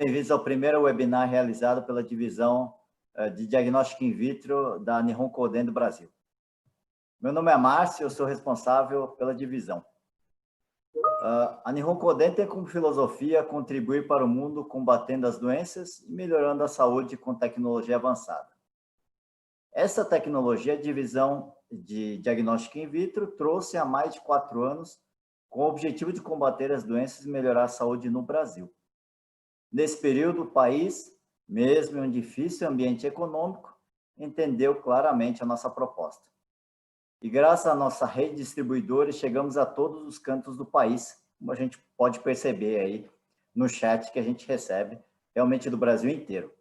bem-vindos ao primeiro webinar realizado pela divisão de diagnóstico in vitro da Nihon Kohden do Brasil. Meu nome é Márcio, eu sou responsável pela divisão. A Nihon Kohden tem como filosofia contribuir para o mundo combatendo as doenças e melhorando a saúde com tecnologia avançada. Essa tecnologia, a divisão de diagnóstico in vitro, trouxe há mais de 4 anos com o objetivo de combater as doenças e melhorar a saúde no Brasil. Nesse período, o país, mesmo em um difícil ambiente econômico, entendeu claramente a nossa proposta. E graças à nossa rede de distribuidores, chegamos a todos os cantos do país, como a gente pode perceber aí no chat que a gente recebe, realmente do Brasil inteiro.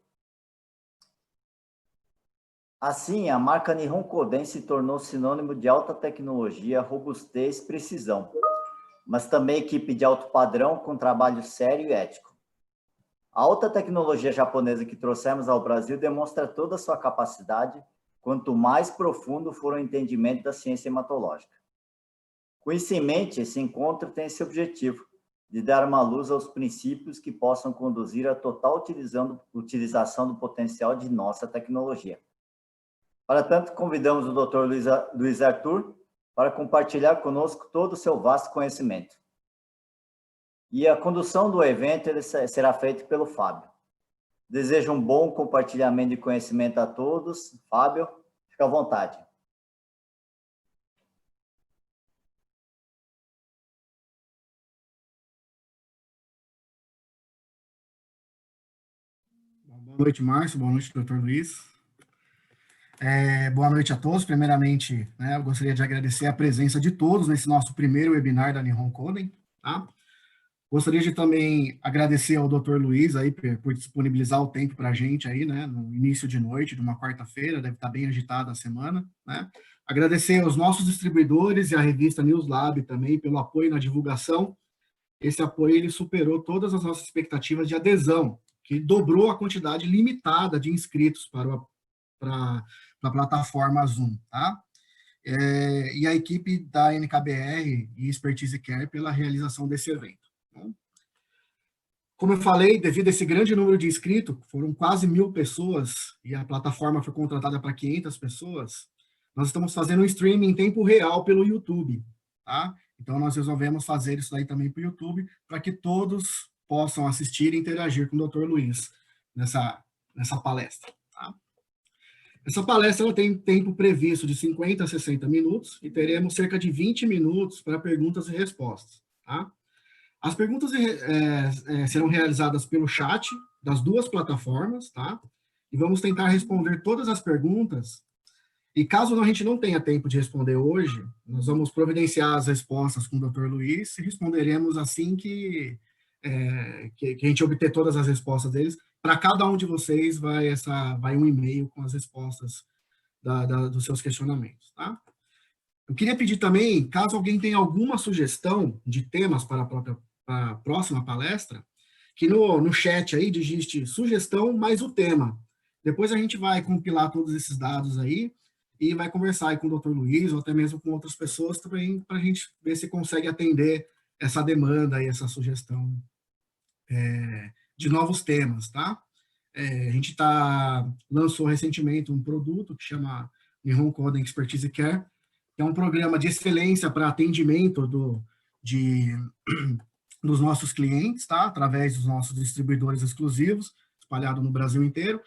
Assim, a marca Nihon Kohden se tornou sinônimo de alta tecnologia, robustez e precisão, mas também equipe de alto padrão com trabalho sério e ético. A alta tecnologia japonesa que trouxemos ao Brasil demonstra toda a sua capacidade, quanto mais profundo for o entendimento da ciência hematológica. Com isso em mente, esse encontro tem esse objetivo, de dar uma luz aos princípios que possam conduzir à total utilização do potencial de nossa tecnologia. Para tanto, convidamos o Dr. Luiz Arthur para compartilhar conosco todo o seu vasto conhecimento. E a condução do evento será feita pelo Fábio. Desejo um bom compartilhamento de conhecimento a todos. Fábio, fica à vontade. Boa noite, Márcio. Boa noite, Dr. Luiz. Boa noite a todos. Primeiramente, eu gostaria de agradecer a presença de todos nesse nosso primeiro webinar da Nihon Kohden, tá? Gostaria de também agradecer ao Dr. Luiz aí por disponibilizar o tempo para a gente aí, no início de noite de uma quarta-feira, deve estar bem agitada a semana, Agradecer aos nossos distribuidores e à revista NewsLab também pelo apoio na divulgação. Esse apoio ele superou todas as nossas expectativas de adesão, que dobrou a quantidade limitada de inscritos para a plataforma Zoom, tá? E a equipe da NKBR e Expertise Care pela realização desse evento. Como eu falei, devido a esse grande número de inscritos, foram quase 1.000 pessoas, e a plataforma foi contratada para 500 pessoas, nós estamos fazendo um streaming em tempo real pelo YouTube, tá? Então, nós resolvemos fazer isso daí também para o YouTube, para que todos possam assistir e interagir com o Dr. Luiz nessa palestra, tá? Essa palestra ela tem tempo previsto de 50 a 60 minutos, e teremos cerca de 20 minutos para perguntas e respostas, tá? As perguntas serão realizadas pelo chat das duas plataformas, tá? E vamos tentar responder todas as perguntas. E caso a gente não tenha tempo de responder hoje, nós vamos providenciar as respostas com o Dr. Luiz e responderemos assim que a gente obter todas as respostas deles. Para cada um de vocês vai um e-mail com as respostas dos seus questionamentos, tá? Eu queria pedir também, caso alguém tenha alguma sugestão de temas para a próxima palestra, que no chat aí digite sugestão mais o tema. Depois a gente vai compilar todos esses dados aí e vai conversar aí com o Dr. Luiz ou até mesmo com outras pessoas também para a gente ver se consegue atender essa demanda e essa sugestão de novos temas, tá? A gente lançou recentemente um produto que chama Nihon Kohden Expertise Care, que é um programa de excelência para atendimento dos nossos clientes, tá? Através dos nossos distribuidores exclusivos, espalhado no Brasil inteiro,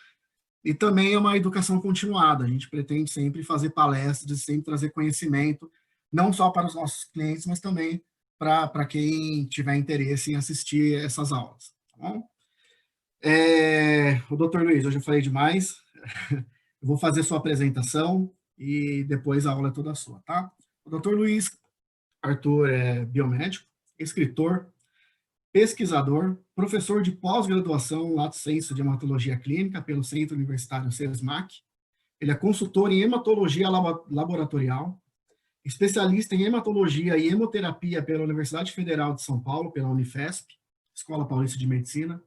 e também é uma educação continuada. A gente pretende sempre fazer palestras, sempre trazer conhecimento, não só para os nossos clientes, mas também para quem tiver interesse em assistir essas aulas, tá bom? O Dr. Luiz, hoje eu falei demais, eu vou fazer sua apresentação e depois a aula é toda sua, tá? O Dr. Luiz Arthur é biomédico, escritor, pesquisador, professor de pós-graduação Lato Sensu de Hematologia Clínica pelo Centro Universitário SESMAC. Ele é consultor em hematologia laboratorial, especialista em hematologia e hemoterapia pela Universidade Federal de São Paulo, pela Unifesp, Escola Paulista de Medicina,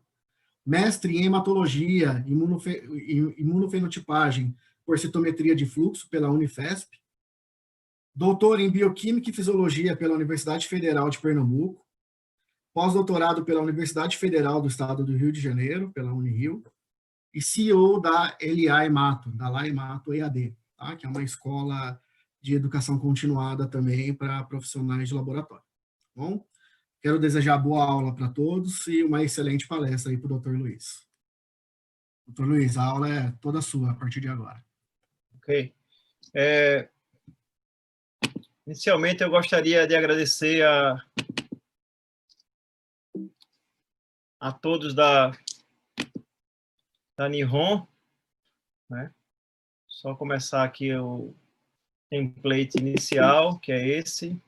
mestre em hematologia e imunofenotipagem por citometria de fluxo pela Unifesp, doutor em bioquímica e fisiologia pela Universidade Federal de Pernambuco, pós-doutorado pela Universidade Federal do Estado do Rio de Janeiro, pela Unirio, e CEO da LA Mato, da La Mato EAD, tá? Que é uma escola de educação continuada também para profissionais de laboratório. Tá bom? Quero desejar boa aula para todos e uma excelente palestra aí para o Dr. Luiz. Dr. Luiz, a aula é toda sua a partir de agora. Ok. Inicialmente, eu gostaria de agradecer a todos da Nihon, né? Só começar aqui o template inicial, que é esse,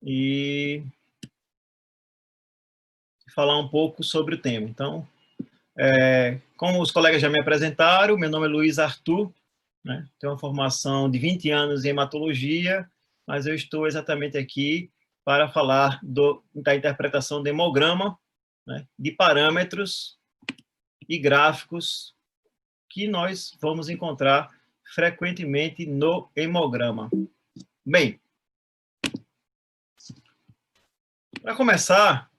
e falar um pouco sobre o tema. Então, como os colegas já me apresentaram, meu nome é Luiz Arthur, né? Tenho uma formação de 20 anos em hematologia, mas eu estou exatamente aqui para falar da interpretação do hemograma, né? De parâmetros e gráficos que nós vamos encontrar frequentemente no hemograma. Bem, para começar,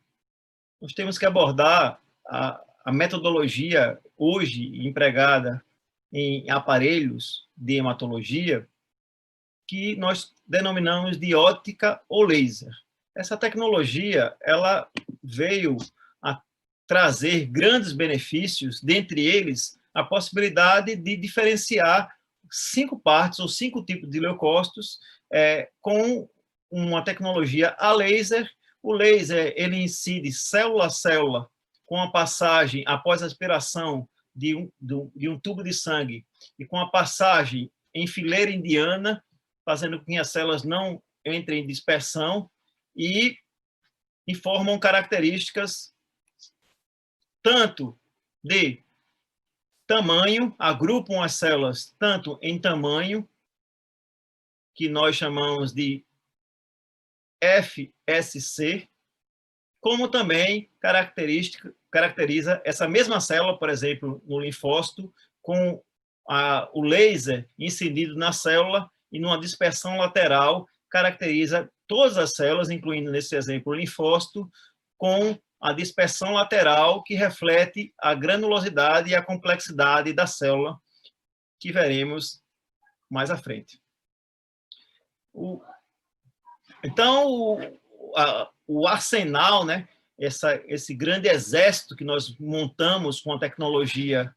nós temos que abordar a metodologia hoje empregada em aparelhos de hematologia, que nós denominamos de óptica ou laser. Essa tecnologia, ela veio a trazer grandes benefícios, dentre eles a possibilidade de diferenciar 5 partes ou 5 tipos de leucócitos com uma tecnologia a laser. O laser, ele incide célula a célula, com a passagem, após a aspiração de um tubo de sangue, e com a passagem em fileira indiana, fazendo com que as células não entrem em dispersão, e informam características tanto de tamanho, agrupam as células tanto em tamanho, que nós chamamos de FSC, como também caracteriza essa mesma célula, por exemplo, no linfócito, com o laser incidido na célula e numa dispersão lateral, caracteriza todas as células, incluindo, nesse exemplo, o linfócito, com a dispersão lateral, que reflete a granulosidade e a complexidade da célula, que veremos mais à frente. Então, o arsenal, né, esse grande exército que nós montamos com a tecnologia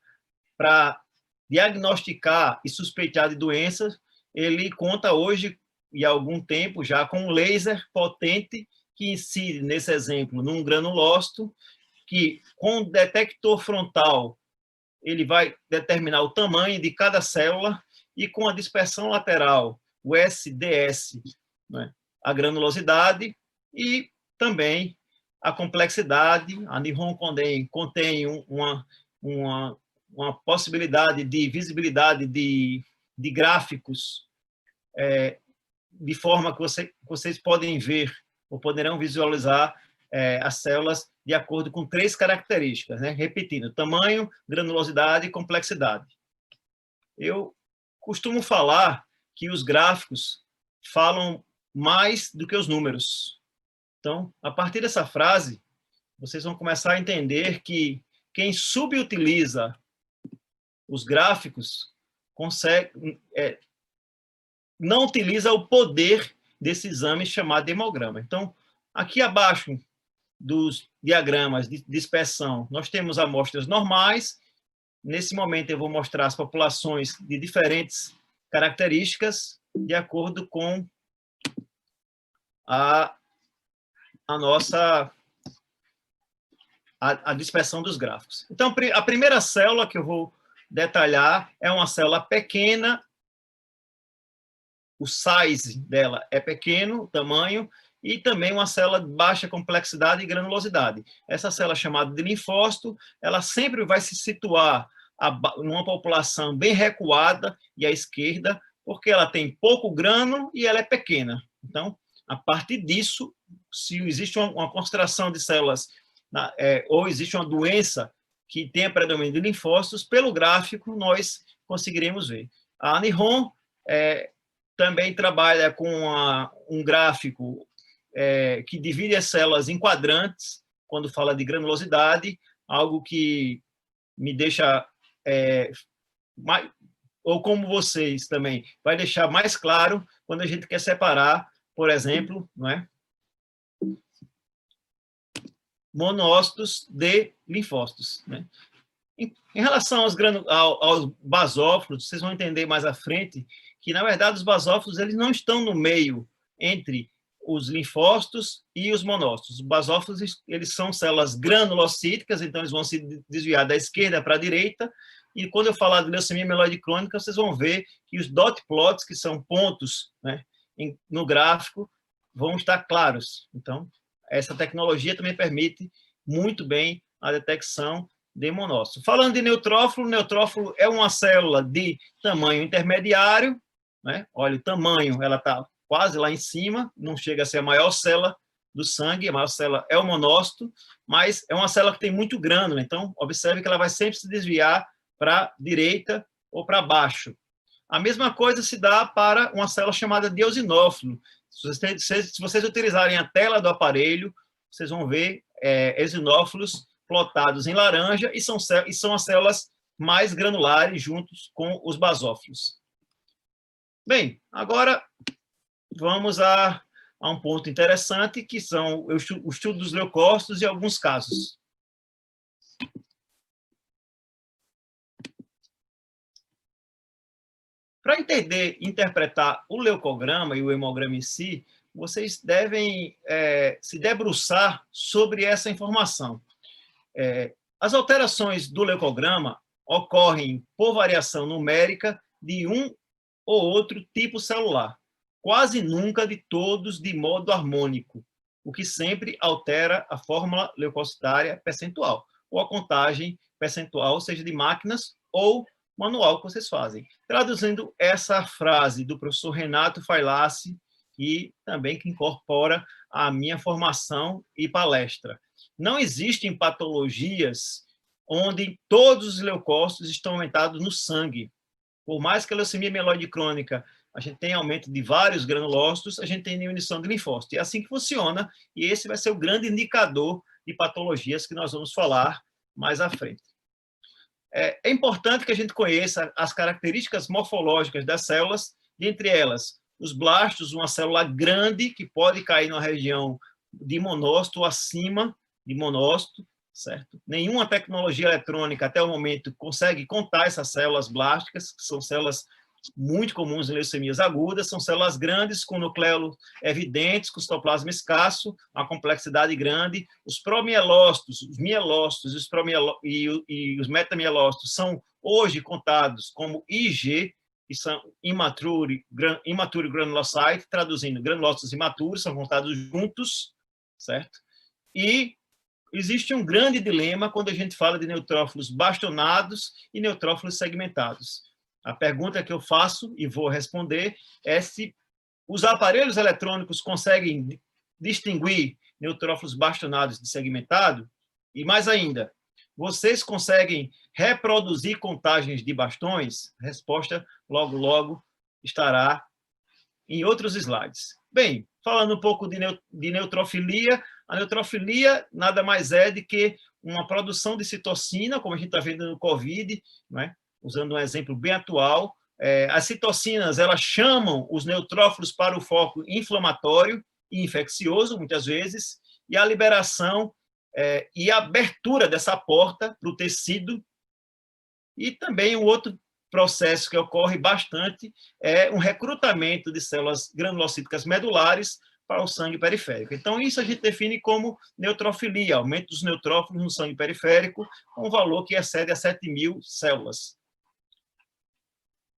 para diagnosticar e suspeitar de doenças, ele conta hoje, e há algum tempo já, com um laser potente que incide, nesse exemplo, num granulócito, que com o detector frontal ele vai determinar o tamanho de cada célula, e com a dispersão lateral, o SDS, né, a granulosidade e também a complexidade. A Nihon contém uma possibilidade de visibilidade de gráficos, de forma que vocês podem ver, ou poderão visualizar as células de acordo com 3 características, né? Repetindo, tamanho, granulosidade e complexidade. Eu costumo falar que os gráficos falam mais do que os números. Então, a partir dessa frase, vocês vão começar a entender que quem subutiliza os gráficos não utiliza o poder desse exame chamado hemograma. Então, aqui abaixo dos diagramas de dispersão, nós temos amostras normais. Nesse momento, eu vou mostrar as populações de diferentes características, de acordo com a dispersão dos gráficos. Então, a primeira célula que eu vou detalhar é uma célula pequena, o size dela é pequeno, o tamanho, e também uma célula de baixa complexidade e granulosidade. Essa célula chamada de linfócito, ela sempre vai se situar numa população bem recuada e à esquerda, porque ela tem pouco grânulo e ela é pequena. Então, a partir disso, se existe uma concentração de células, ou existe uma doença que tenha predomínio de linfócitos, pelo gráfico nós conseguiremos ver. A Nihon também trabalha com um gráfico que divide as células em quadrantes, quando fala de granulosidade, algo que me deixa, ou como vocês também, vai deixar mais claro quando a gente quer separar, por exemplo, não é? Monócitos de linfócitos, né? Em relação aos basófilos, vocês vão entender mais à frente que, na verdade, os basófilos eles não estão no meio entre os linfócitos e os monócitos. Os basófilos eles são células granulocíticas, então eles vão se desviar da esquerda para a direita, e quando eu falar de leucemia mieloide crônica, vocês vão ver que os dot plots, que são pontos, né, no gráfico, vão estar claros. Então, essa tecnologia também permite muito bem a detecção de monócito. Falando de neutrófilo, o neutrófilo é uma célula de tamanho intermediário, né? Olha, o tamanho, ela está quase lá em cima, não chega a ser a maior célula do sangue, a maior célula é o monócito, mas é uma célula que tem muito grânula, então observe que ela vai sempre se desviar para a direita ou para baixo. A mesma coisa se dá para uma célula chamada de eosinófilo. Se vocês utilizarem a tela do aparelho, vocês vão ver eosinófilos plotados em laranja e são as células mais granulares juntos com os basófilos. Bem, agora vamos a um ponto interessante, que são o estudo dos leucócitos e alguns casos. Para entender e interpretar o leucograma e o hemograma em si, vocês devem se debruçar sobre essa informação. As alterações do leucograma ocorrem por variação numérica de um ou outro tipo celular, quase nunca de todos de modo harmônico, o que sempre altera a fórmula leucocitária percentual, ou a contagem percentual, seja de máquinas ou manual que vocês fazem. Traduzindo essa frase do professor Renato Failassi, e também que incorpora a minha formação e palestra. Não existem patologias onde todos os leucócitos estão aumentados no sangue. Por mais que a leucemia mieloide crônica a gente tenha aumento de vários granulócitos, a gente tem diminuição de linfócitos. É assim que funciona, e esse vai ser o grande indicador de patologias que nós vamos falar mais à frente. É importante que a gente conheça as características morfológicas das células, dentre elas, os blastos, uma célula grande que pode cair na região de monócito ou acima de monócito, certo? Nenhuma tecnologia eletrônica até o momento consegue contar essas células blásticas, que são células muito comuns em leucemias agudas, são células grandes, com nucleolo evidentes, com citoplasma escasso, uma complexidade grande. Os promielócitos, os mielócitos e os metamielócitos são hoje contados como IG, que são immature granulocyte, traduzindo, granulócitos imaturos, são contados juntos, certo? E existe um grande dilema quando a gente fala de neutrófilos bastonados e neutrófilos segmentados. A pergunta que eu faço e vou responder é se os aparelhos eletrônicos conseguem distinguir neutrófilos bastonados de segmentado, e mais ainda, vocês conseguem reproduzir contagens de bastões? A resposta logo, logo estará em outros slides. Bem, falando um pouco de neutrofilia, a neutrofilia nada mais é do que uma produção de citocina, como a gente está vendo no COVID, não é? Usando um exemplo bem atual. As citocinas, elas chamam os neutrófilos para o foco inflamatório e infeccioso, muitas vezes, e a liberação e a abertura dessa porta para o tecido. E também um outro processo que ocorre bastante é um recrutamento de células granulocíticas medulares para o sangue periférico. Então, isso a gente define como neutrofilia, aumento dos neutrófilos no sangue periférico, com um valor que excede a 7.000 células.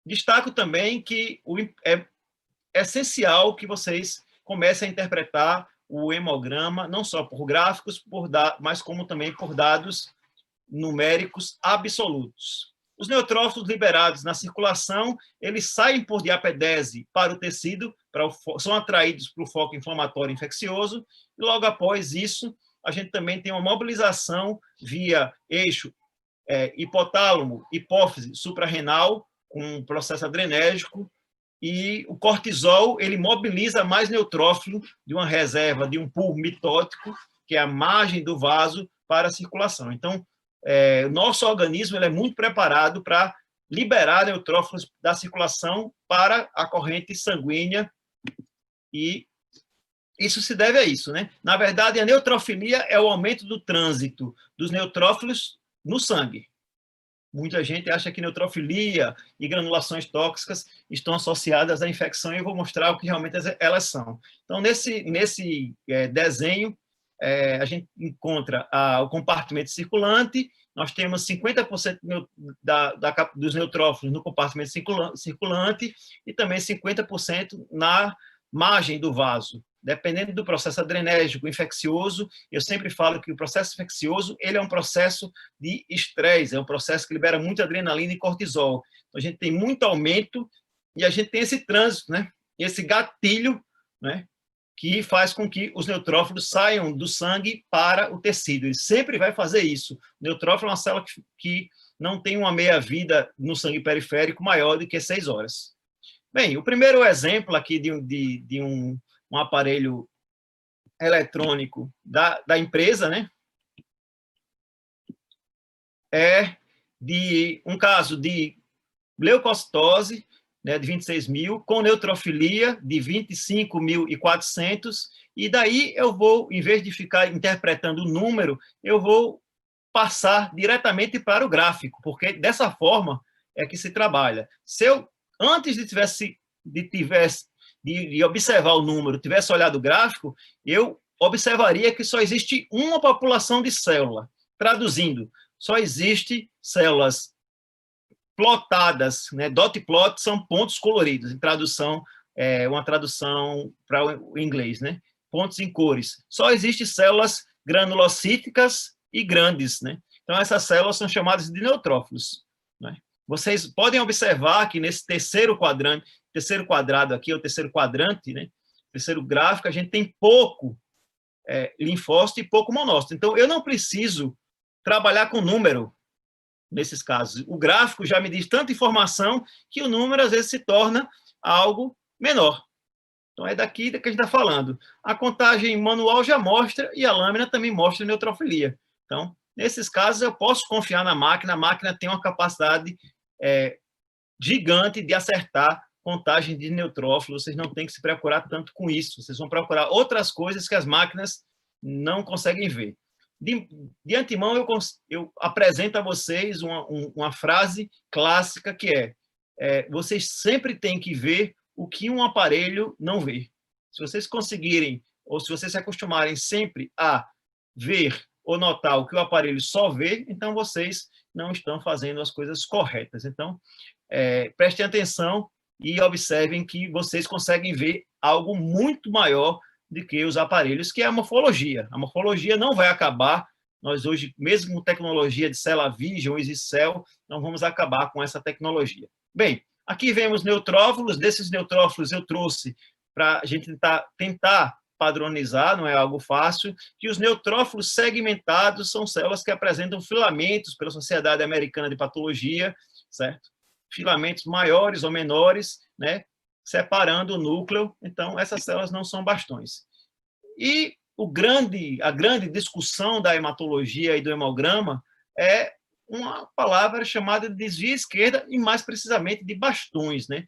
Destaco também que é essencial que vocês comecem a interpretar o hemograma, não só por gráficos, mas como também por dados numéricos absolutos. Os neutrófilos liberados na circulação, eles saem por diapedese para o tecido, são atraídos para o foco inflamatório infeccioso, e logo após isso, a gente também tem uma mobilização via eixo hipotálamo, hipófise, suprarrenal, com um processo adrenérgico, e o cortisol, ele mobiliza mais neutrófilo de uma reserva, de um pool mitótico, que é a margem do vaso, para a circulação. Então, o nosso organismo ele é muito preparado para liberar neutrófilos da circulação para a corrente sanguínea, e isso se deve a isso, né? Na verdade, a neutrofilia é o aumento do trânsito dos neutrófilos no sangue. Muita gente acha que neutrofilia e granulações tóxicas estão associadas à infecção, e eu vou mostrar o que realmente elas são. Então, nesse desenho, a gente encontra o compartimento circulante, nós temos 50% dos neutrófilos no compartimento circulante e também 50% na margem do vaso. Dependendo do processo adrenérgico infeccioso, eu sempre falo que o processo infeccioso ele é um processo de estresse, é um processo que libera muita adrenalina e cortisol. Então, a gente tem muito aumento e a gente tem esse trânsito, né? Esse gatilho, né? Que faz com que os neutrófilos saiam do sangue para o tecido. Ele sempre vai fazer isso. O neutrófilo é uma célula que não tem uma meia-vida no sangue periférico maior do que 6 horas. Bem, o primeiro exemplo aqui de um aparelho eletrônico da empresa, né? É de um caso de leucocitose, né, de 26 mil, com neutrofilia de 25.400, e daí eu vou, em vez de ficar interpretando o número, eu vou passar diretamente para o gráfico, porque dessa forma é que se trabalha. Se eu, antes de observar o número, tivesse olhado o gráfico, eu observaria que só existe uma população de célula. Traduzindo, só existe células plotadas, né? Dot plot são pontos coloridos, em tradução, uma tradução para o inglês, né? Pontos em cores. Só existem células granulocíticas e grandes, né? Então, essas células são chamadas de neutrófilos, né? Vocês podem observar que nesse terceiro quadrado aqui, o terceiro quadrante, né? Terceiro gráfico, a gente tem pouco linfócito e pouco monócito. Então, eu não preciso trabalhar com número nesses casos. O gráfico já me diz tanta informação que o número, às vezes, se torna algo menor. Então, é daqui que a gente está falando. A contagem manual já mostra, e a lâmina também mostra neutrofilia. Então, nesses casos, eu posso confiar na máquina. A máquina tem uma capacidade gigante de acertar contagem de neutrófilos. Vocês não têm que se procurar tanto com isso. Vocês vão procurar outras coisas que as máquinas não conseguem ver. De antemão, eu apresento a vocês uma frase clássica que vocês sempre têm que ver o que um aparelho não vê. Se vocês conseguirem, ou se vocês se acostumarem sempre a ver ou notar o que o aparelho só vê, então vocês não estão fazendo as coisas corretas. Então, prestem atenção e observem que vocês conseguem ver algo muito maior do que os aparelhos, que é a morfologia. A morfologia não vai acabar. Nós hoje, mesmo com tecnologia de CellaVision, EasyCell, não vamos acabar com essa tecnologia. Bem, aqui vemos neutrófilos. Desses neutrófilos eu trouxe para a gente tentar padronizar, não é algo fácil, que os neutrófilos segmentados são células que apresentam filamentos pela Sociedade Americana de Patologia, certo? Filamentos maiores ou menores, né? Separando o núcleo. Então, essas células não são bastões. E a grande discussão da hematologia e do hemograma é uma palavra chamada de desvio à esquerda, e mais precisamente de bastões, né?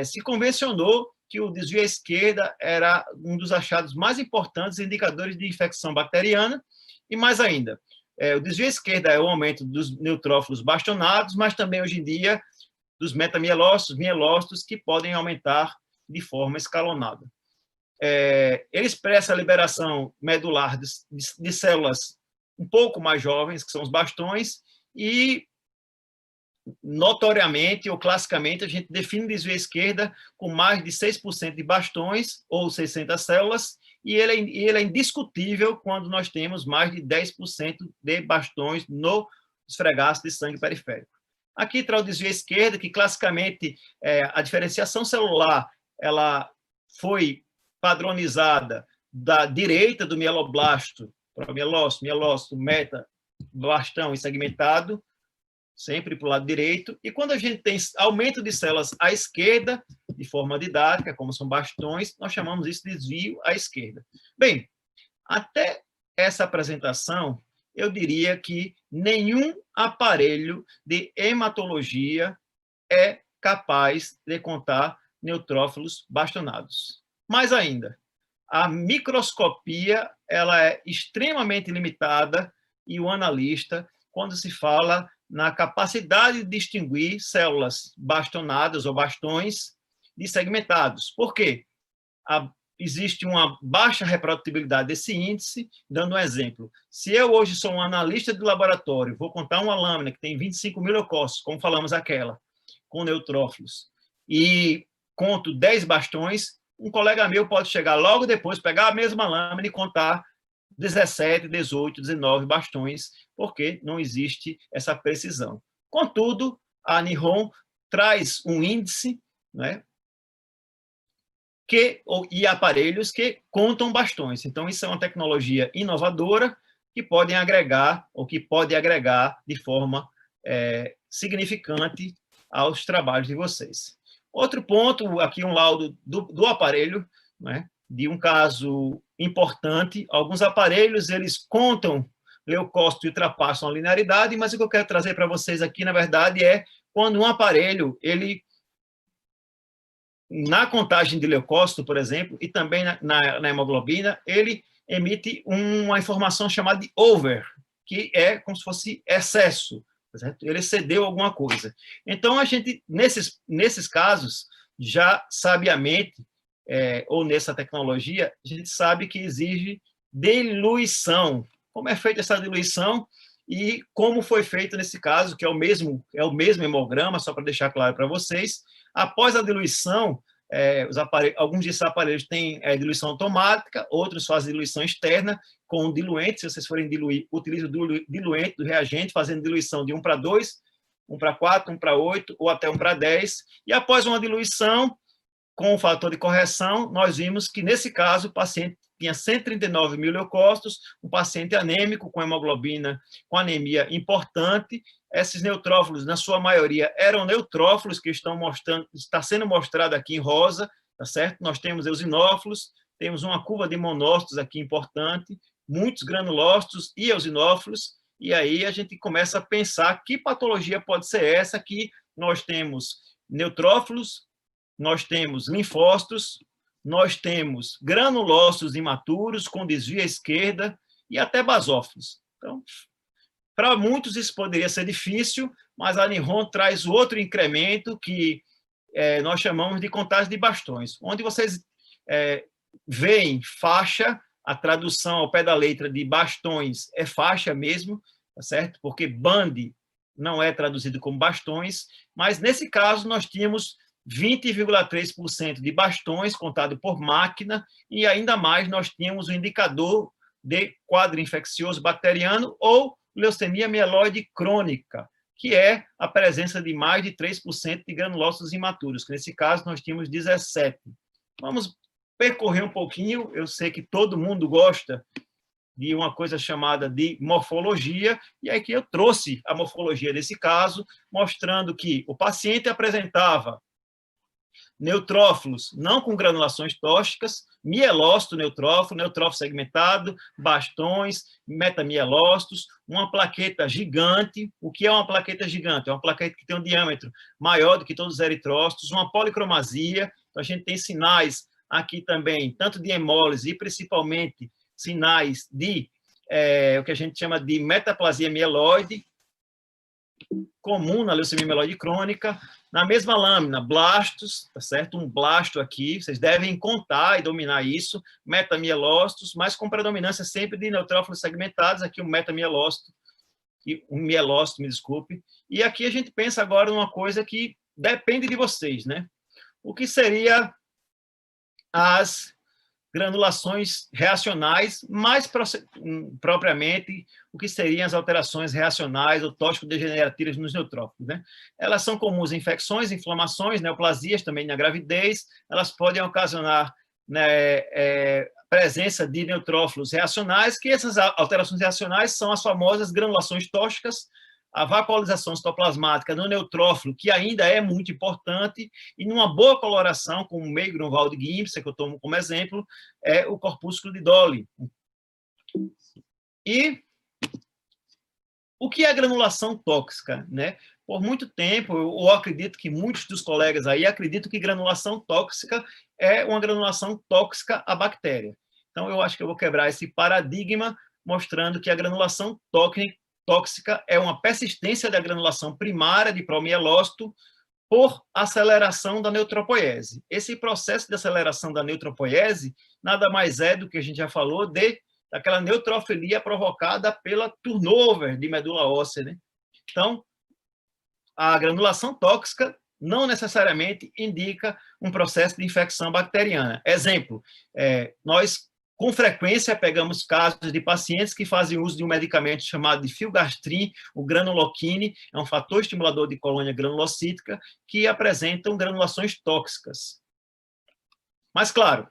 Se convencionou que o desvio à esquerda era um dos achados mais importantes indicadores de infecção bacteriana, e mais ainda, o desvio à esquerda é o aumento dos neutrófilos bastonados, mas também, hoje em dia, dos metamielócitos, mielócitos, que podem aumentar de forma escalonada. Ele expressa a liberação medular de células um pouco mais jovens, que são os bastões, e notoriamente ou classicamente a gente define o desvio à esquerda com mais de 6% de bastões ou 600 células, e ele é indiscutível quando nós temos mais de 10% de bastões no esfregaço de sangue periférico. Aqui está o desvio à esquerda, que classicamente a diferenciação celular ela foi padronizada da direita do mieloblasto para o mielócito, meta, bastão e segmentado. sempre para o lado direito, e quando a gente tem aumento de células à esquerda, de forma didática, como são bastões, nós chamamos isso de desvio à esquerda. Bem, até essa apresentação, eu diria que nenhum aparelho de hematologia é capaz de contar neutrófilos bastonados. Mais ainda, a microscopia ela é extremamente limitada e o analista, quando se fala na capacidade de distinguir células bastonadas ou bastões de segmentados. Por quê? Existe uma baixa reprodutibilidade desse índice, dando um exemplo. Se eu hoje sou um analista de laboratório, vou contar uma lâmina que tem 25 mil leucócitos, como falamos aquela, com neutrófilos, e conto 10 bastões, um colega meu pode chegar logo depois, pegar a mesma lâmina e contar 17, 18, 19 bastões, porque não existe essa precisão. Contudo, a Nihon traz um índice, né, e aparelhos que contam bastões. Então, isso é uma tecnologia inovadora que podem agregar, ou que pode agregar de forma significante aos trabalhos de vocês. Outro ponto, aqui um laudo do aparelho, né, de um caso importante. Alguns aparelhos, eles contam leucócitos e ultrapassam a linearidade, mas o que eu quero trazer para vocês aqui, na verdade, é quando um aparelho, ele, na contagem de leucócito, por exemplo, e também na hemoglobina, ele emite uma informação chamada de over, que é como se fosse excesso, certo? Ele excedeu alguma coisa. Então, a gente, nesses casos, já sabiamente, ou nessa tecnologia, a gente sabe que exige diluição. Como é feita essa diluição e como foi feito nesse caso, que é o mesmo hemograma, só para deixar claro para vocês. Após a diluição, alguns desses aparelhos têm diluição automática, outros fazem diluição externa com diluente. Se vocês forem diluir, utilize o diluente do reagente, fazendo diluição de 1 para 2, 1 para 4, 1 para 8 ou até 1 para 10. E após uma diluição com o fator de correção, nós vimos que, nesse caso, o paciente tinha 139 mil leucócitos, um paciente anêmico com hemoglobina, com anemia importante. Esses neutrófilos, na sua maioria, eram neutrófilos que está sendo mostrado aqui em rosa, tá certo? Nós temos eosinófilos, temos uma curva de monócitos aqui importante, muitos granulócitos e eosinófilos, e aí a gente começa a pensar que patologia pode ser essa que nós temos neutrófilos, nós temos linfócitos, nós temos granulócitos imaturos com desvio à esquerda e até basófilos. Então, para muitos isso poderia ser difícil, mas a Nihon traz outro incremento que nós chamamos de contagem de bastões, onde vocês veem faixa, a tradução ao pé da letra de bastões é faixa mesmo, tá certo? Porque band não é traduzido como bastões, mas nesse caso nós tínhamos 20,3% de bastões contado por máquina, e ainda mais nós tínhamos o indicador de quadro infeccioso bacteriano ou leucemia mieloide crônica, que é a presença de mais de 3% de granulócitos imaturos, que nesse caso nós tínhamos 17%. Vamos percorrer um pouquinho, eu sei que todo mundo gosta de uma coisa chamada de morfologia, e aqui eu trouxe a morfologia desse caso, mostrando que o paciente apresentava neutrófilos não com granulações tóxicas, mielócito neutrófilo, neutrófilo segmentado, bastões, metamielócitos, uma plaqueta gigante. O que é uma plaqueta gigante? É uma plaqueta que tem um diâmetro maior do que todos os eritrócitos, uma policromasia. Então, a gente tem sinais aqui também, tanto de hemólise e principalmente sinais de o que a gente chama de metaplasia mieloide, comum na leucemia mieloide crônica. Na mesma lâmina, blastos, tá certo? Um blasto aqui, vocês devem contar e dominar isso, metamielócitos, mas com predominância sempre de neutrófilos segmentados, aqui um metamielócito, e um mielócito, me desculpe. E aqui a gente pensa agora numa coisa que depende de vocês, né? O que seria as granulações reacionais, mais propriamente o que seriam as alterações reacionais ou tóxico-degenerativas nos neutrófilos, né? Elas são comuns em infecções, inflamações, neoplasias, também na gravidez. Elas podem ocasionar, né, presença de neutrófilos reacionais, que essas alterações reacionais são as famosas granulações tóxicas, a vacuolização citoplasmática no neutrófilo, que ainda é muito importante, e numa boa coloração, como o meio Grunwald Giemsa, que eu tomo como exemplo, é o corpúsculo de Dolly. E o que é a granulação tóxica, né? Por muito tempo, eu acredito que muitos dos colegas aí acreditam que granulação tóxica é uma granulação tóxica à bactéria. Então, eu acho que eu vou quebrar esse paradigma, mostrando que a granulação tóxica é uma persistência da granulação primária de promielócito por aceleração da neutropoiese. Esse processo de aceleração da neutropoiese nada mais é do que a gente já falou daquela neutrofilia provocada pela turnover de medula óssea, né? Então, a granulação tóxica não necessariamente indica um processo de infecção bacteriana. Exemplo, nós com frequência pegamos casos de pacientes que fazem uso de um medicamento chamado de filgastrin, o granuloquine, é um fator estimulador de colônia granulocítica, que apresentam granulações tóxicas. Mas, claro,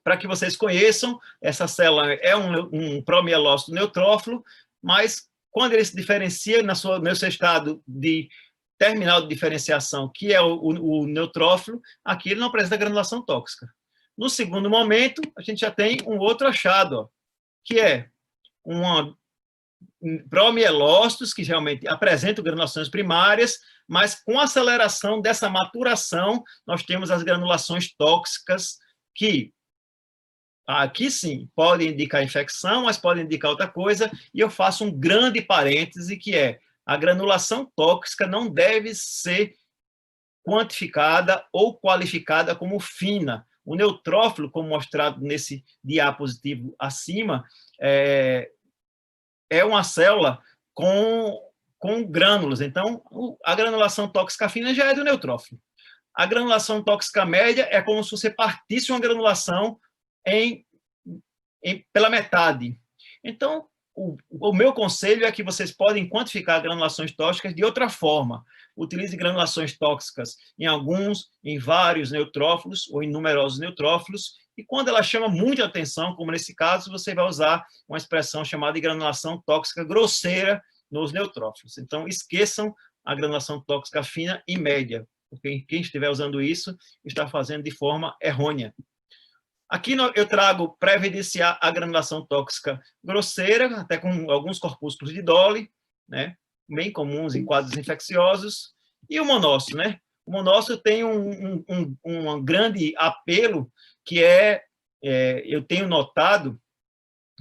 para que vocês conheçam, essa célula é um promielócito neutrófilo, mas quando ele se diferencia no seu estado de terminal de diferenciação, que é o neutrófilo, aqui ele não apresenta granulação tóxica. No segundo momento, a gente já tem um outro achado, ó, que é promielócitos, que realmente apresentam granulações primárias, mas com aceleração dessa maturação, nós temos as granulações tóxicas, que aqui sim podem indicar infecção, mas podem indicar outra coisa, e eu faço um grande parêntese, que é a granulação tóxica não deve ser quantificada ou qualificada como fina. O neutrófilo, como mostrado nesse diapositivo acima, é uma célula com grânulos. Então, a granulação tóxica fina já é do neutrófilo. A granulação tóxica média é como se você partisse uma granulação pela metade. Então, o meu conselho é que vocês podem quantificar granulações tóxicas de outra forma. Utilize granulações tóxicas em vários neutrófilos ou em numerosos neutrófilos, e quando ela chama muita atenção, como nesse caso, você vai usar uma expressão chamada de granulação tóxica grosseira nos neutrófilos. Então, esqueçam a granulação tóxica fina e média, porque quem estiver usando isso está fazendo de forma errônea. Aqui eu trago para evidenciar a granulação tóxica grosseira, até com alguns corpúsculos de Dolly, né, bem comuns em quadros infecciosos, e o monócito, né? O monócito tem um grande apelo, que eu tenho notado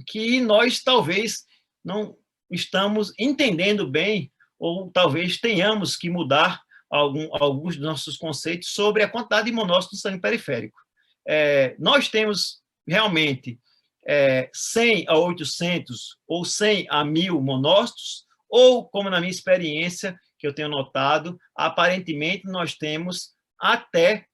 que nós talvez não estamos entendendo bem, ou talvez tenhamos que mudar alguns dos nossos conceitos sobre a quantidade de monócitos no sangue periférico. Nós temos realmente 100 a 800 ou 100 a 1000 monócitos, ou, como na minha experiência, que eu tenho notado, aparentemente nós temos até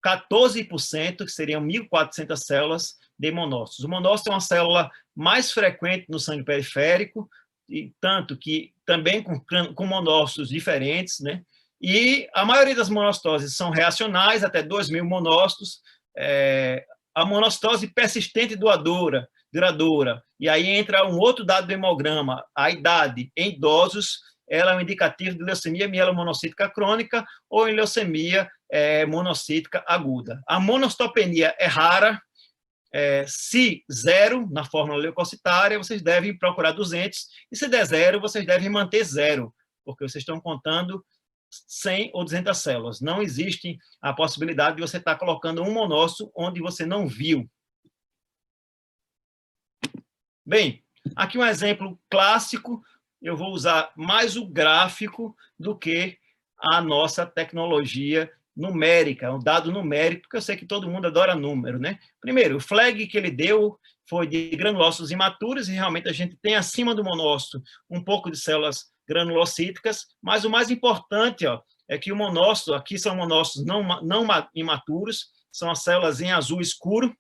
14%, que seriam 1.400 células de monócitos. O monócito é uma célula mais frequente no sangue periférico, e tanto que também com monócitos diferentes, né? E a maioria das monocitoses são reacionais, até 2.000 monócitos. A monocitose persistente duradoura, e aí entra um outro dado do hemograma, a idade em idosos, ela é um indicativo de leucemia mielomonocítica crônica ou em leucemia monocítica aguda. A monocitopenia é rara, se 0 na fórmula leucocitária, vocês devem procurar 200, e se der 0, vocês devem manter 0, porque vocês estão contando 100 ou 200 células. Não existe a possibilidade de você estar colocando um monócito onde você não viu. Bem, aqui um exemplo clássico, eu vou usar mais o gráfico do que a nossa tecnologia numérica, um dado numérico, porque eu sei que todo mundo adora número, né? Primeiro, o flag que ele deu foi de granulócitos imaturos, e realmente a gente tem acima do monócito um pouco de células granulocíticas, mas o mais importante, ó, é que o monócito, aqui são monócitos não imaturos, são as células em azul escuro,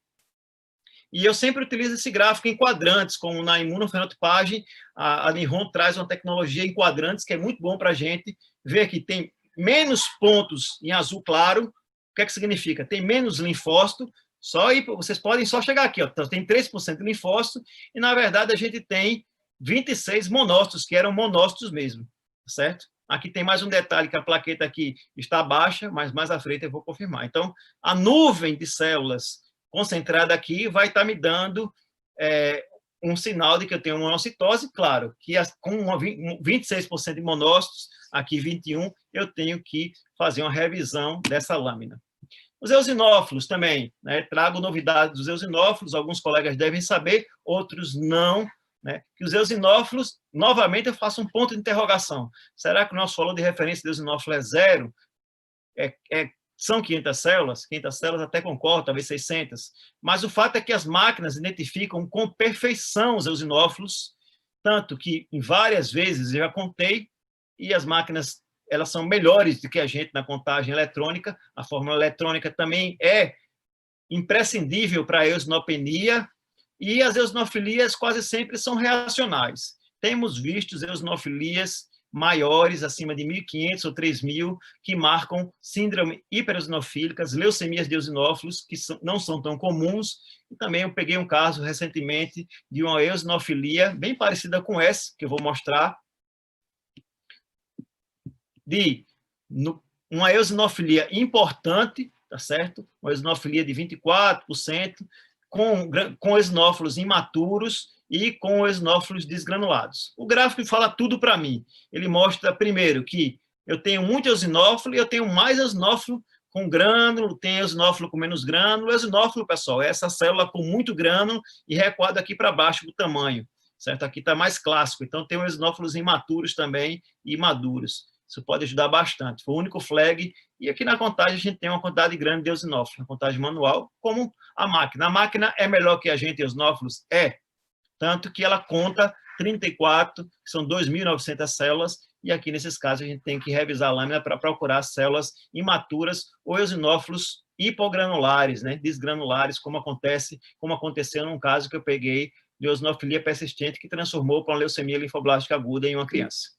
e eu sempre utilizo esse gráfico em quadrantes, como na imunofenotipagem, a Nihon traz uma tecnologia em quadrantes que é muito bom para a gente ver que tem menos pontos em azul claro. O que é que significa? Tem menos linfócito, vocês podem só chegar aqui, ó, tem 3% de linfócito, e na verdade a gente tem 26 monócitos, que eram monócitos mesmo, certo? Aqui tem mais um detalhe, que a plaqueta aqui está baixa, mas mais à frente eu vou confirmar. Então, a nuvem de células concentrada aqui vai estar me dando um sinal de que eu tenho monocitose, claro, que com 26% de monócitos, aqui 21, eu tenho que fazer uma revisão dessa lâmina. Os eosinófilos também, né? Trago novidades dos eosinófilos, alguns colegas devem saber, outros não, né? Que os eosinófilos, novamente eu faço um ponto de interrogação. Será que o nosso valor de referência de eosinófilo é 0? São 500 células? 500 células até concordo, talvez 600. Mas o fato é que as máquinas identificam com perfeição os eosinófilos, tanto que, em várias vezes, eu já contei, e as máquinas elas são melhores do que a gente na contagem eletrônica. A fórmula eletrônica também é imprescindível para a eosinopenia, e as eosinofilias quase sempre são reacionais. Temos visto eosinofilias maiores, acima de 1.500 ou 3.000, que marcam síndrome hipereosinofílicas, leucemias de eosinófilos, que não são tão comuns. E também eu peguei um caso recentemente de uma eosinofilia bem parecida com essa, que eu vou mostrar, de uma eosinofilia importante, tá certo? Uma eosinofilia de 24%, com eosinófilos imaturos e com eosinófilos desgranulados. O gráfico fala tudo para mim. Ele mostra, primeiro, que eu tenho muito eosinófilo e eu tenho mais eosinófilo com grânulo, tem eosinófilo com menos grânulo. Eosinófilo, pessoal, é essa célula com muito grânulo e recuado aqui para baixo do tamanho, certo? Aqui está mais clássico. Então, tem eosinófilos imaturos também e maduros. Isso pode ajudar bastante. Foi o único flag. E aqui na contagem a gente tem uma quantidade grande de eosinófilos, na contagem manual, como a máquina. A máquina é melhor que a gente, eosinófilos? É. Tanto que ela conta 34, que são 2.900 células, e aqui nesses casos a gente tem que revisar a lâmina para procurar células imaturas ou eosinófilos hipogranulares, né, desgranulares, como aconteceu num caso que eu peguei de eosinofilia persistente que transformou para uma leucemia linfoblástica aguda em uma criança.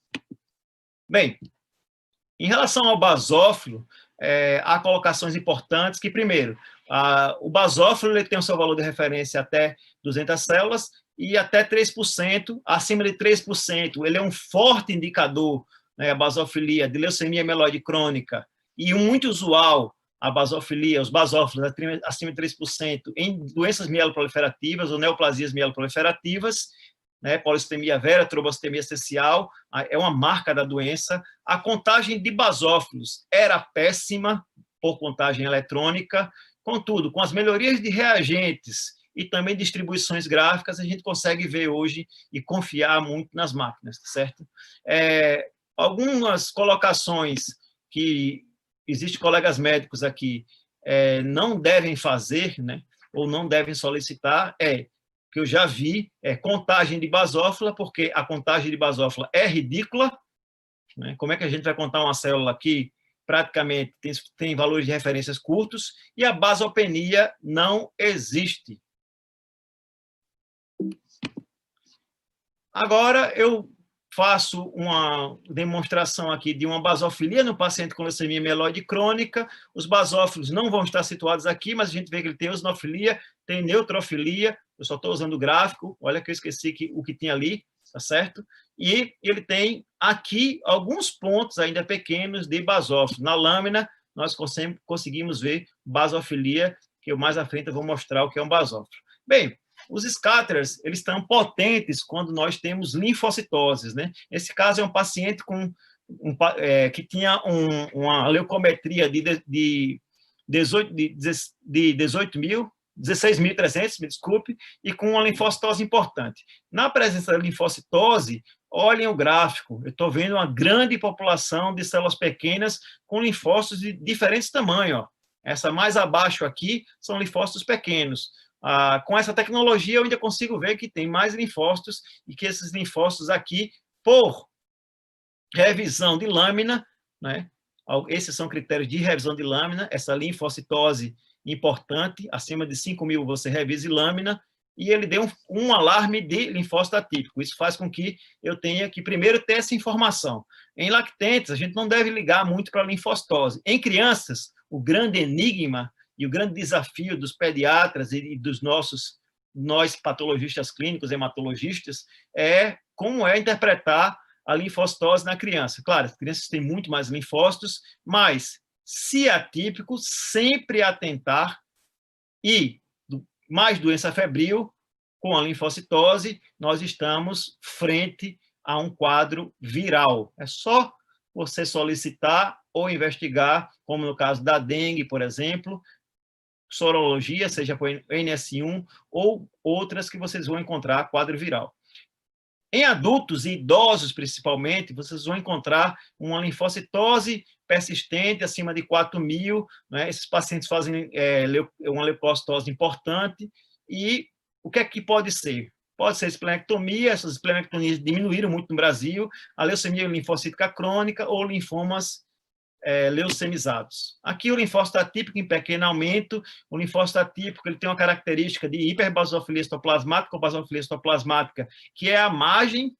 Bem, em relação ao basófilo, há colocações importantes que, primeiro, o basófilo ele tem o seu valor de referência até 200 células e até 3%, acima de 3%, ele é um forte indicador, né, a basofilia de leucemia mieloide crônica, e muito usual a basofilia, os basófilos acima de 3% em doenças mieloproliferativas ou neoplasias mieloproliferativas, né, polistemia vera, trombocitemia essencial, é uma marca da doença. A contagem de basófilos era péssima por contagem eletrônica, contudo, com as melhorias de reagentes e também distribuições gráficas, a gente consegue ver hoje e confiar muito nas máquinas, certo? Algumas colocações que existem colegas médicos aqui não devem fazer, né, ou não devem solicitar, que eu já vi, contagem de basófila, porque a contagem de basófila é ridícula, né? Como é que a gente vai contar uma célula aqui praticamente tem valores de referências curtos, e a basopenia não existe. Agora, eu faço uma demonstração aqui de uma basofilia no paciente com leucemia mieloide crônica. Os basófilos não vão estar situados aqui, mas a gente vê que ele tem eosinofilia, tem neutrofilia. Eu só estou usando o gráfico, olha que eu esqueci o que tinha ali, tá certo? E ele tem aqui alguns pontos ainda pequenos de basófilo. Na lâmina, nós conseguimos ver basofilia, que eu mais à frente eu vou mostrar o que é um basófilo. Bem, os scatterers, eles estão potentes quando nós temos linfocitoses, né? Esse caso é um paciente que tinha uma leucometria de 16.300, me desculpe, e com uma linfocitose importante. Na presença da linfocitose, olhem o gráfico, eu estou vendo uma grande população de células pequenas com linfócitos de diferentes tamanhos. Ó. Essa mais abaixo aqui são linfócitos pequenos. Com essa tecnologia, eu ainda consigo ver que tem mais linfócitos e que esses linfócitos aqui, por revisão de lâmina, né, esses são critérios de revisão de lâmina, essa linfocitose importante, acima de 5.000 você revise lâmina, e ele deu um alarme de linfócito atípico. Isso faz com que eu tenha que primeiro ter essa informação. Em lactentes, a gente não deve ligar muito para a linfocitose. Em crianças, o grande enigma e o grande desafio dos pediatras e dos nós patologistas clínicos, hematologistas, é como é interpretar a linfocitose na criança. Claro, as crianças têm muito mais linfócitos, mas, se atípico, sempre atentar e mais doença febril, com a linfocitose, nós estamos frente a um quadro viral. É só você solicitar ou investigar, como no caso da dengue, por exemplo, sorologia, seja por NS1 ou outras que vocês vão encontrar quadro viral. Em adultos e idosos, principalmente, vocês vão encontrar uma linfocitose persistente, acima de 4.000, né? Esses pacientes fazem uma leucocitose importante, e o que é que pode ser? Pode ser esplenectomia, essas esplenectomias diminuíram muito no Brasil, a leucemia linfocítica crônica ou linfomas leucemizados. Aqui o linfócito atípico em pequeno aumento. O linfócito atípico ele tem uma característica de hiperbasofilia citoplasmática ou basofilia citoplasmática, que é a margem,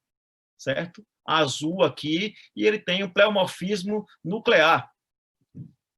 certo? Azul aqui, e ele tem um pleomorfismo nuclear.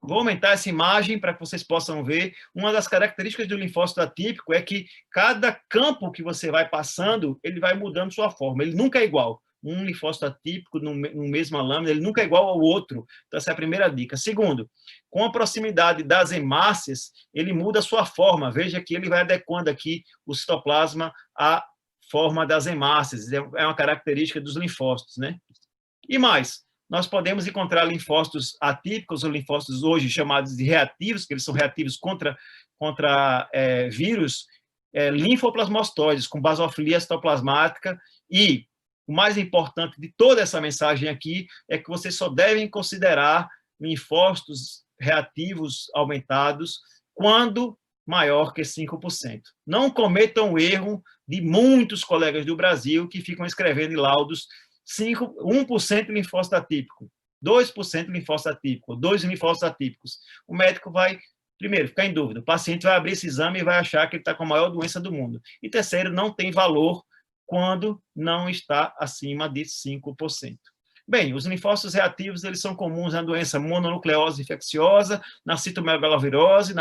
Vou aumentar essa imagem para que vocês possam ver. Uma das características do linfócito atípico é que cada campo que você vai passando, ele vai mudando sua forma. Ele nunca é igual. Um linfócito atípico no mesma lâmina, ele nunca é igual ao outro. Então, essa é a primeira dica. Segundo, com a proximidade das hemácias, ele muda a sua forma. Veja que ele vai adequando aqui o citoplasma à forma das hemácias. É uma característica dos linfócitos, né? E mais, nós podemos encontrar linfócitos atípicos ou linfócitos hoje chamados de reativos, que eles são reativos contra vírus, linfoplasmostoides, com basofilia citoplasmática. E o mais importante de toda essa mensagem aqui é que vocês só devem considerar linfócitos reativos aumentados quando maior que 5%. Não cometam o erro de muitos colegas do Brasil que ficam escrevendo em laudos 1% linfócito atípico, 2% linfócito atípico, 2 linfócitos atípicos. O médico vai, primeiro, ficar em dúvida. O paciente vai abrir esse exame e vai achar que ele está com a maior doença do mundo. E terceiro, não tem valor quando não está acima de 5%. Bem, os linfócitos reativos eles são comuns na doença mononucleose infecciosa, na citomegalovirose,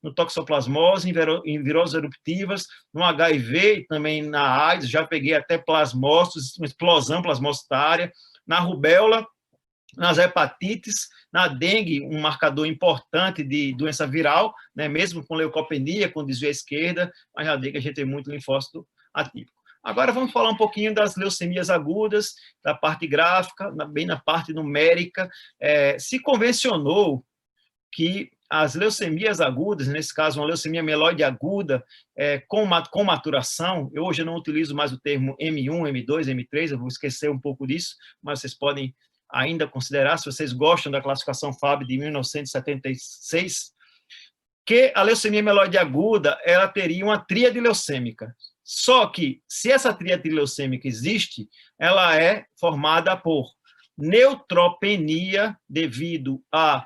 no toxoplasmose, em viroses eruptivas, no HIV e também na AIDS, já peguei até plasmócitos, uma explosão plasmocitária, na rubéola, nas hepatites, na dengue, um marcador importante de doença viral, né, mesmo com leucopenia, com desvio à esquerda, mas na dengue a gente tem muito linfócito atípico. Agora vamos falar um pouquinho das leucemias agudas, da parte gráfica, bem na parte numérica. Se convencionou que as leucemias agudas, nesse caso uma leucemia mieloide aguda, com maturação, eu hoje não utilizo mais o termo M1, M2, M3, eu vou esquecer um pouco disso, mas vocês podem ainda considerar, se vocês gostam da classificação FAB de 1976, que a leucemia mieloide aguda, ela teria uma tríade leucêmica. Só que, se essa tríade leucêmica existe, ela é formada por neutropenia devido a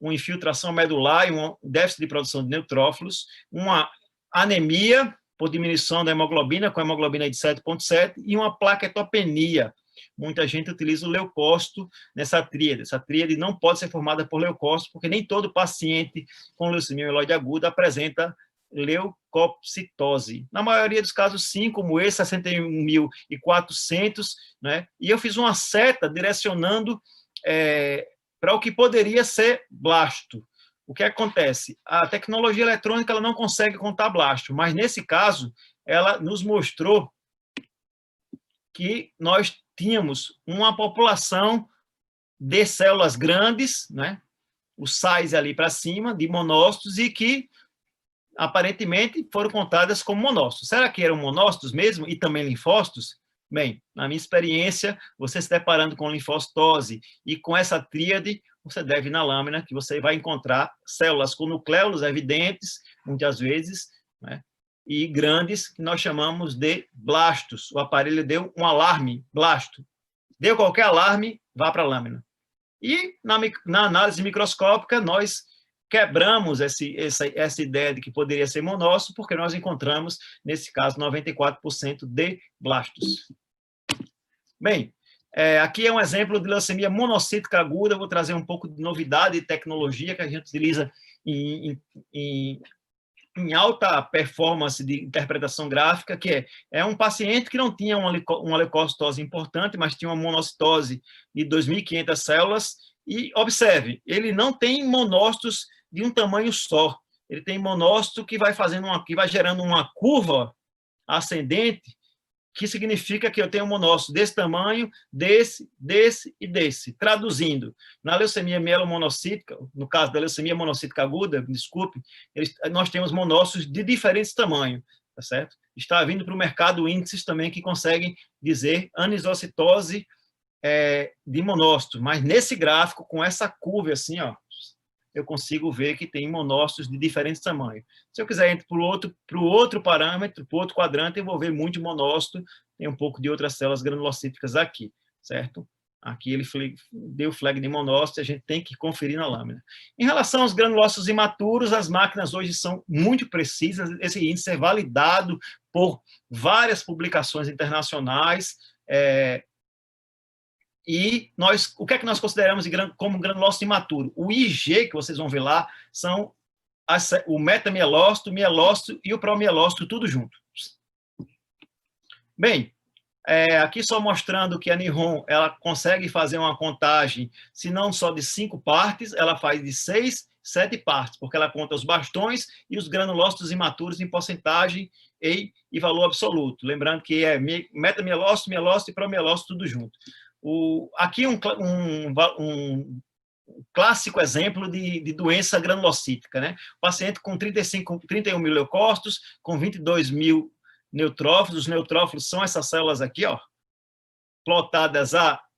uma infiltração medular e um déficit de produção de neutrófilos, uma anemia por diminuição da hemoglobina, com hemoglobina de 7,7, e uma plaquetopenia. Muita gente utiliza o leucócito nessa tríade. Essa tríade não pode ser formada por leucócito, porque nem todo paciente com leucemia mieloide aguda apresenta leucocitose. Na maioria dos casos, sim, como esse, 61.400, né? E eu fiz uma seta direcionando para o que poderia ser blasto. O que acontece? A tecnologia eletrônica ela não consegue contar blasto, mas nesse caso, ela nos mostrou que nós tínhamos uma população de células grandes, né? O size ali para cima, de monócitos, e que aparentemente foram contadas como monócitos. Será que eram monócitos mesmo e também linfócitos? Bem, na minha experiência, você se deparando com linfocitose e com essa tríade, você deve ir na lâmina que você vai encontrar células com nucléolos evidentes, muitas vezes, né, e grandes, que nós chamamos de blastos. O aparelho deu um alarme, blasto. Deu qualquer alarme, vá para a lâmina. E na análise microscópica, nós quebramos essa ideia de que poderia ser monócito, porque nós encontramos, nesse caso, 94% de blastos. Bem, aqui é um exemplo de leucemia monocítica aguda. Eu vou trazer um pouco de novidade e tecnologia que a gente utiliza em em alta performance de interpretação gráfica, que é um paciente que não tinha uma leucocitose importante, mas tinha uma monocitose de 2.500 células, e observe, ele não tem monócitos de um tamanho só, ele tem monócito que vai gerando uma curva ascendente, que significa que eu tenho um monócito desse tamanho, desse e desse. Traduzindo, na leucemia mielomonocítica, no caso da leucemia monocítica aguda, desculpe, nós temos monócitos de diferentes tamanhos, tá certo? Está vindo para o mercado índices também que conseguem dizer anisocitose de monócito, mas nesse gráfico, com essa curva assim, ó, eu consigo ver que tem monócitos de diferentes tamanhos. Se eu quiser ir para o outro parâmetro, para o outro quadrante, eu vou ver muito monócito, tem um pouco de outras células granulocíticas aqui, certo? Aqui ele deu flag de monócito, a gente tem que conferir na lâmina. Em relação aos granulócitos imaturos, as máquinas hoje são muito precisas, esse índice é validado por várias publicações internacionais, e o que é que nós consideramos como granulócito imaturo? O IG, que vocês vão ver lá, são o metamielócito, o mielócito e o promielócito, tudo junto. Bem, aqui só mostrando que a Nihon ela consegue fazer uma contagem, se não só de 5 partes, ela faz de 6, 7 partes, porque ela conta os bastões e os granulócitos imaturos em porcentagem e valor absoluto. Lembrando que é metamielócito, mielócito e promielócito, tudo junto. Aqui um clássico exemplo de doença granulocítica, né? O paciente com 31 mil leucócitos, com 22 mil neutrófilos. Os neutrófilos são essas células aqui, ó, plotadas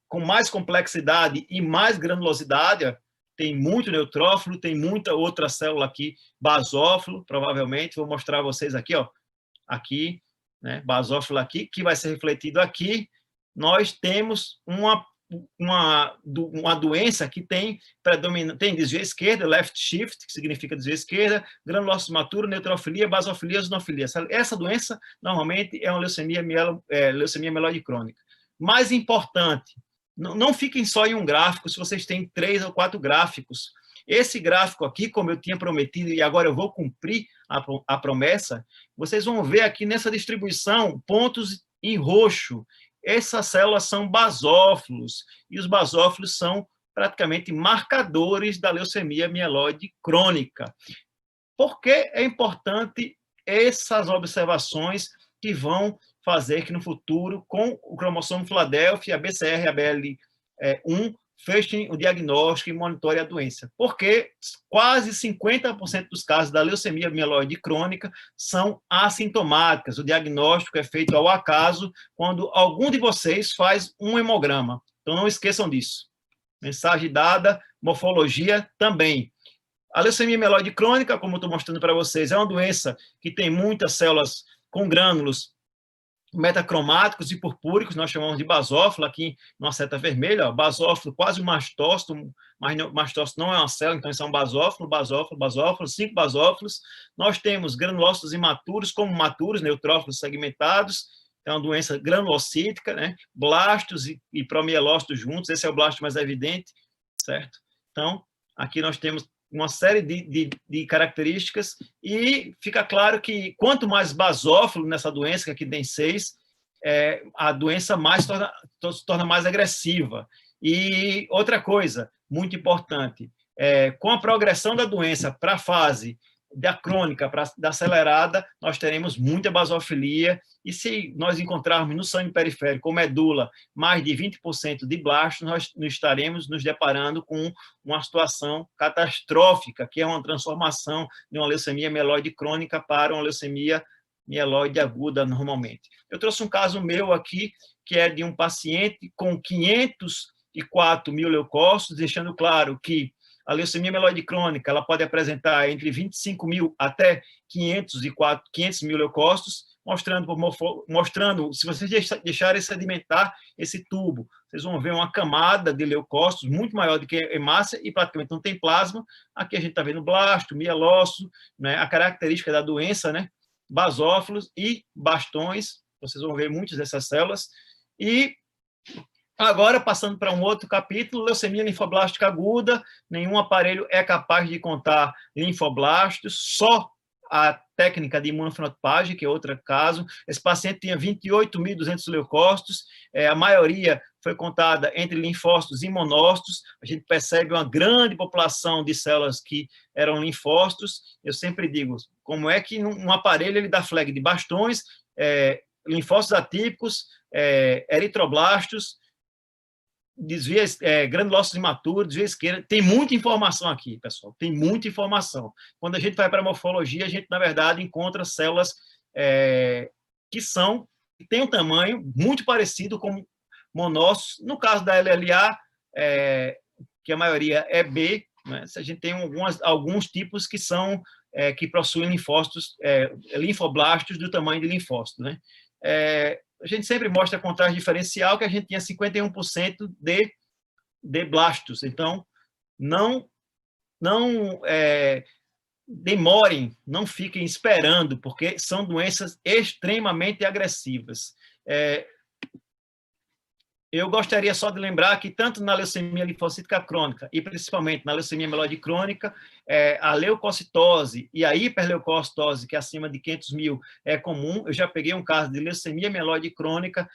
com mais complexidade e mais granulosidade, ó. Tem muito neutrófilo, tem muita outra célula aqui, basófilo, provavelmente, vou mostrar a vocês aqui, ó, aqui, né, basófilo aqui, que vai ser refletido aqui. Nós temos uma doença que tem desvio à esquerda, left shift, que significa desvio à esquerda, granulócito imaturo, neutrofilia, basofilia, eosinofilia. Essa doença, normalmente, é uma leucemia mieloide crônica. Mais importante, não fiquem só em um gráfico, se vocês têm 3 ou 4 gráficos. Esse gráfico aqui, como eu tinha prometido, e agora eu vou cumprir a promessa, vocês vão ver aqui nessa distribuição pontos em roxo. Essas células são basófilos, e os basófilos são praticamente marcadores da leucemia mieloide crônica. Por que é importante essas observações que vão fazer que no futuro, com o cromossomo Philadelphia, a BCR e a BL1, fechem o diagnóstico e monitorem a doença? Porque quase 50% dos casos da leucemia mieloide crônica são assintomáticas. O diagnóstico é feito ao acaso quando algum de vocês faz um hemograma. Então, não esqueçam disso. Mensagem dada, morfologia também. A leucemia mieloide crônica, como eu estou mostrando para vocês, é uma doença que tem muitas células com grânulos metacromáticos e purpúricos, nós chamamos de basófilo, aqui numa seta vermelha, ó, basófilo, quase um mastócito, mas mastócito não é uma célula, então isso é um basófilo, 5 basófilos. Nós temos granulócitos imaturos, como maturos, neutrófilos segmentados, é uma doença granulocítica, né? Blastos e promielócitos juntos, esse é o blasto mais evidente, certo? Então, aqui nós temos uma série de características, e fica claro que quanto mais basófilo nessa doença, que aqui tem 6, a doença se torna mais agressiva. E outra coisa, muito importante, com a progressão da doença para a fase da crônica, da acelerada, nós teremos muita basofilia, e se nós encontrarmos no sangue periférico ou medula mais de 20% de blastos, nós estaremos nos deparando com uma situação catastrófica, que é uma transformação de uma leucemia mieloide crônica para uma leucemia mieloide aguda, normalmente. Eu trouxe um caso meu aqui, que é de um paciente com 504 mil leucócitos, deixando claro que a leucemia mieloide crônica ela pode apresentar entre 25 mil até 500 mil leucócitos, mostrando, se vocês deixarem sedimentar esse tubo, vocês vão ver uma camada de leucócitos muito maior do que a hemácia e praticamente não tem plasma. Aqui a gente está vendo blasto, mielócito, né, a característica da doença, né, basófilos e bastões, vocês vão ver muitas dessas células. E agora, passando para um outro capítulo, leucemia linfoblástica aguda, nenhum aparelho é capaz de contar linfoblastos, só a técnica de imunofenotipagem, que é outro caso. Esse paciente tinha 28.200 leucócitos, a maioria foi contada entre linfócitos e monócitos. A gente percebe uma grande população de células que eram linfócitos. Eu sempre digo, como é que um aparelho ele dá flag de bastões, linfócitos atípicos, eritroblastos, desvia, granulócitos imaturos, desvia esquerda. Tem muita informação aqui, pessoal, tem muita informação. Quando a gente vai para a morfologia, a gente, na verdade, encontra células que têm um tamanho muito parecido com monócitos. No caso da LLA, que a maioria é B, né, a gente tem alguns tipos que que possuem linfócitos, linfoblastos do tamanho de linfócito, né? A gente sempre mostra a contagem diferencial, que a gente tinha 51% de blastos. Então, não demorem, não fiquem esperando, porque são doenças extremamente agressivas. Eu gostaria só de lembrar que, tanto na leucemia linfocítica crônica e principalmente na leucemia mieloide crônica, a leucocitose e a hiperleucocitose, que é acima de 500.000, é comum. Eu já peguei um caso de leucemia mieloide crônica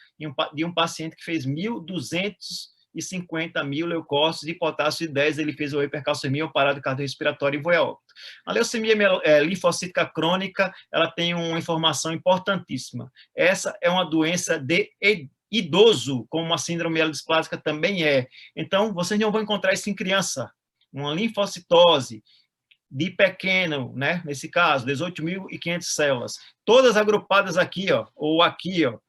de um paciente que fez 1.250.000 leucócitos de potássio 10, ele fez uma hipercalcemia, um parado cardiorrespiratório e foi a óbito. A leucemia linfocítica crônica, ela tem uma informação importantíssima. Essa é uma doença de idoso, como a síndrome mielodisplásica também é. Então, vocês não vão encontrar isso em criança. Uma linfocitose de pequeno, né? Nesse caso, 18.500 células, todas agrupadas aqui, ó, ou aqui, ó,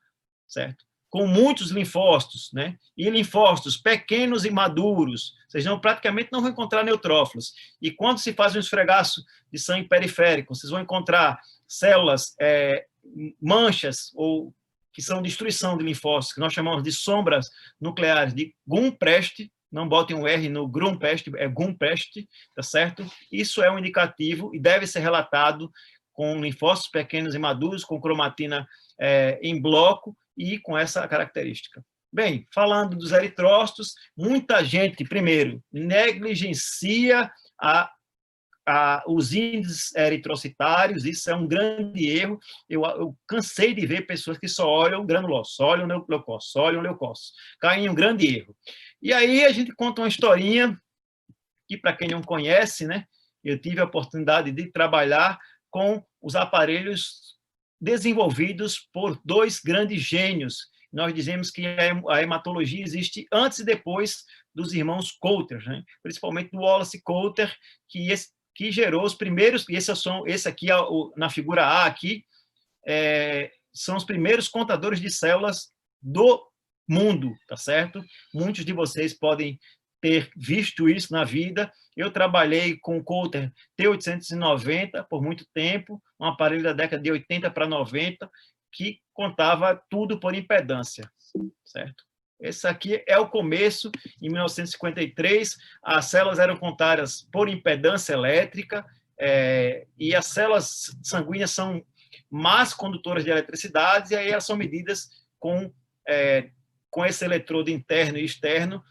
certo? Com muitos linfócitos, né? E linfócitos pequenos e maduros. Vocês praticamente não vão encontrar neutrófilos. E quando se faz um esfregaço de sangue periférico, vocês vão encontrar células, manchas, ou que são destruição de linfócitos, que nós chamamos de sombras nucleares de Gunn-Prest, não botem um R no Grun-Prest, é Gunn-Prest, tá certo? Isso é um indicativo e deve ser relatado com linfócitos pequenos e maduros, com cromatina em bloco e com essa característica. Bem, falando dos eritrócitos, muita gente, primeiro, negligencia os índices eritrocitários, isso é um grande erro. Eu cansei de ver pessoas que só olham granulócitos, só olham leucócitos, só olham leucócitos. Caem em um grande erro. E aí a gente conta uma historinha que, para quem não conhece, né, eu tive a oportunidade de trabalhar com os aparelhos desenvolvidos por dois grandes gênios. Nós dizemos que a hematologia existe antes e depois dos irmãos Coulter, né? Principalmente do Wallace Coulter, que gerou os primeiros, e esse aqui, na figura A aqui, são os primeiros contadores de células do mundo, tá certo? Muitos de vocês podem ter visto isso na vida. Eu trabalhei com o Coulter T890 por muito tempo, um aparelho da década de 80 para 90, que contava tudo por impedância, certo? Esse aqui é o começo, em 1953, as células eram contadas por impedância elétrica, e as células sanguíneas são más condutoras de eletricidade, e aí elas são medidas com esse eletrodo interno e externo,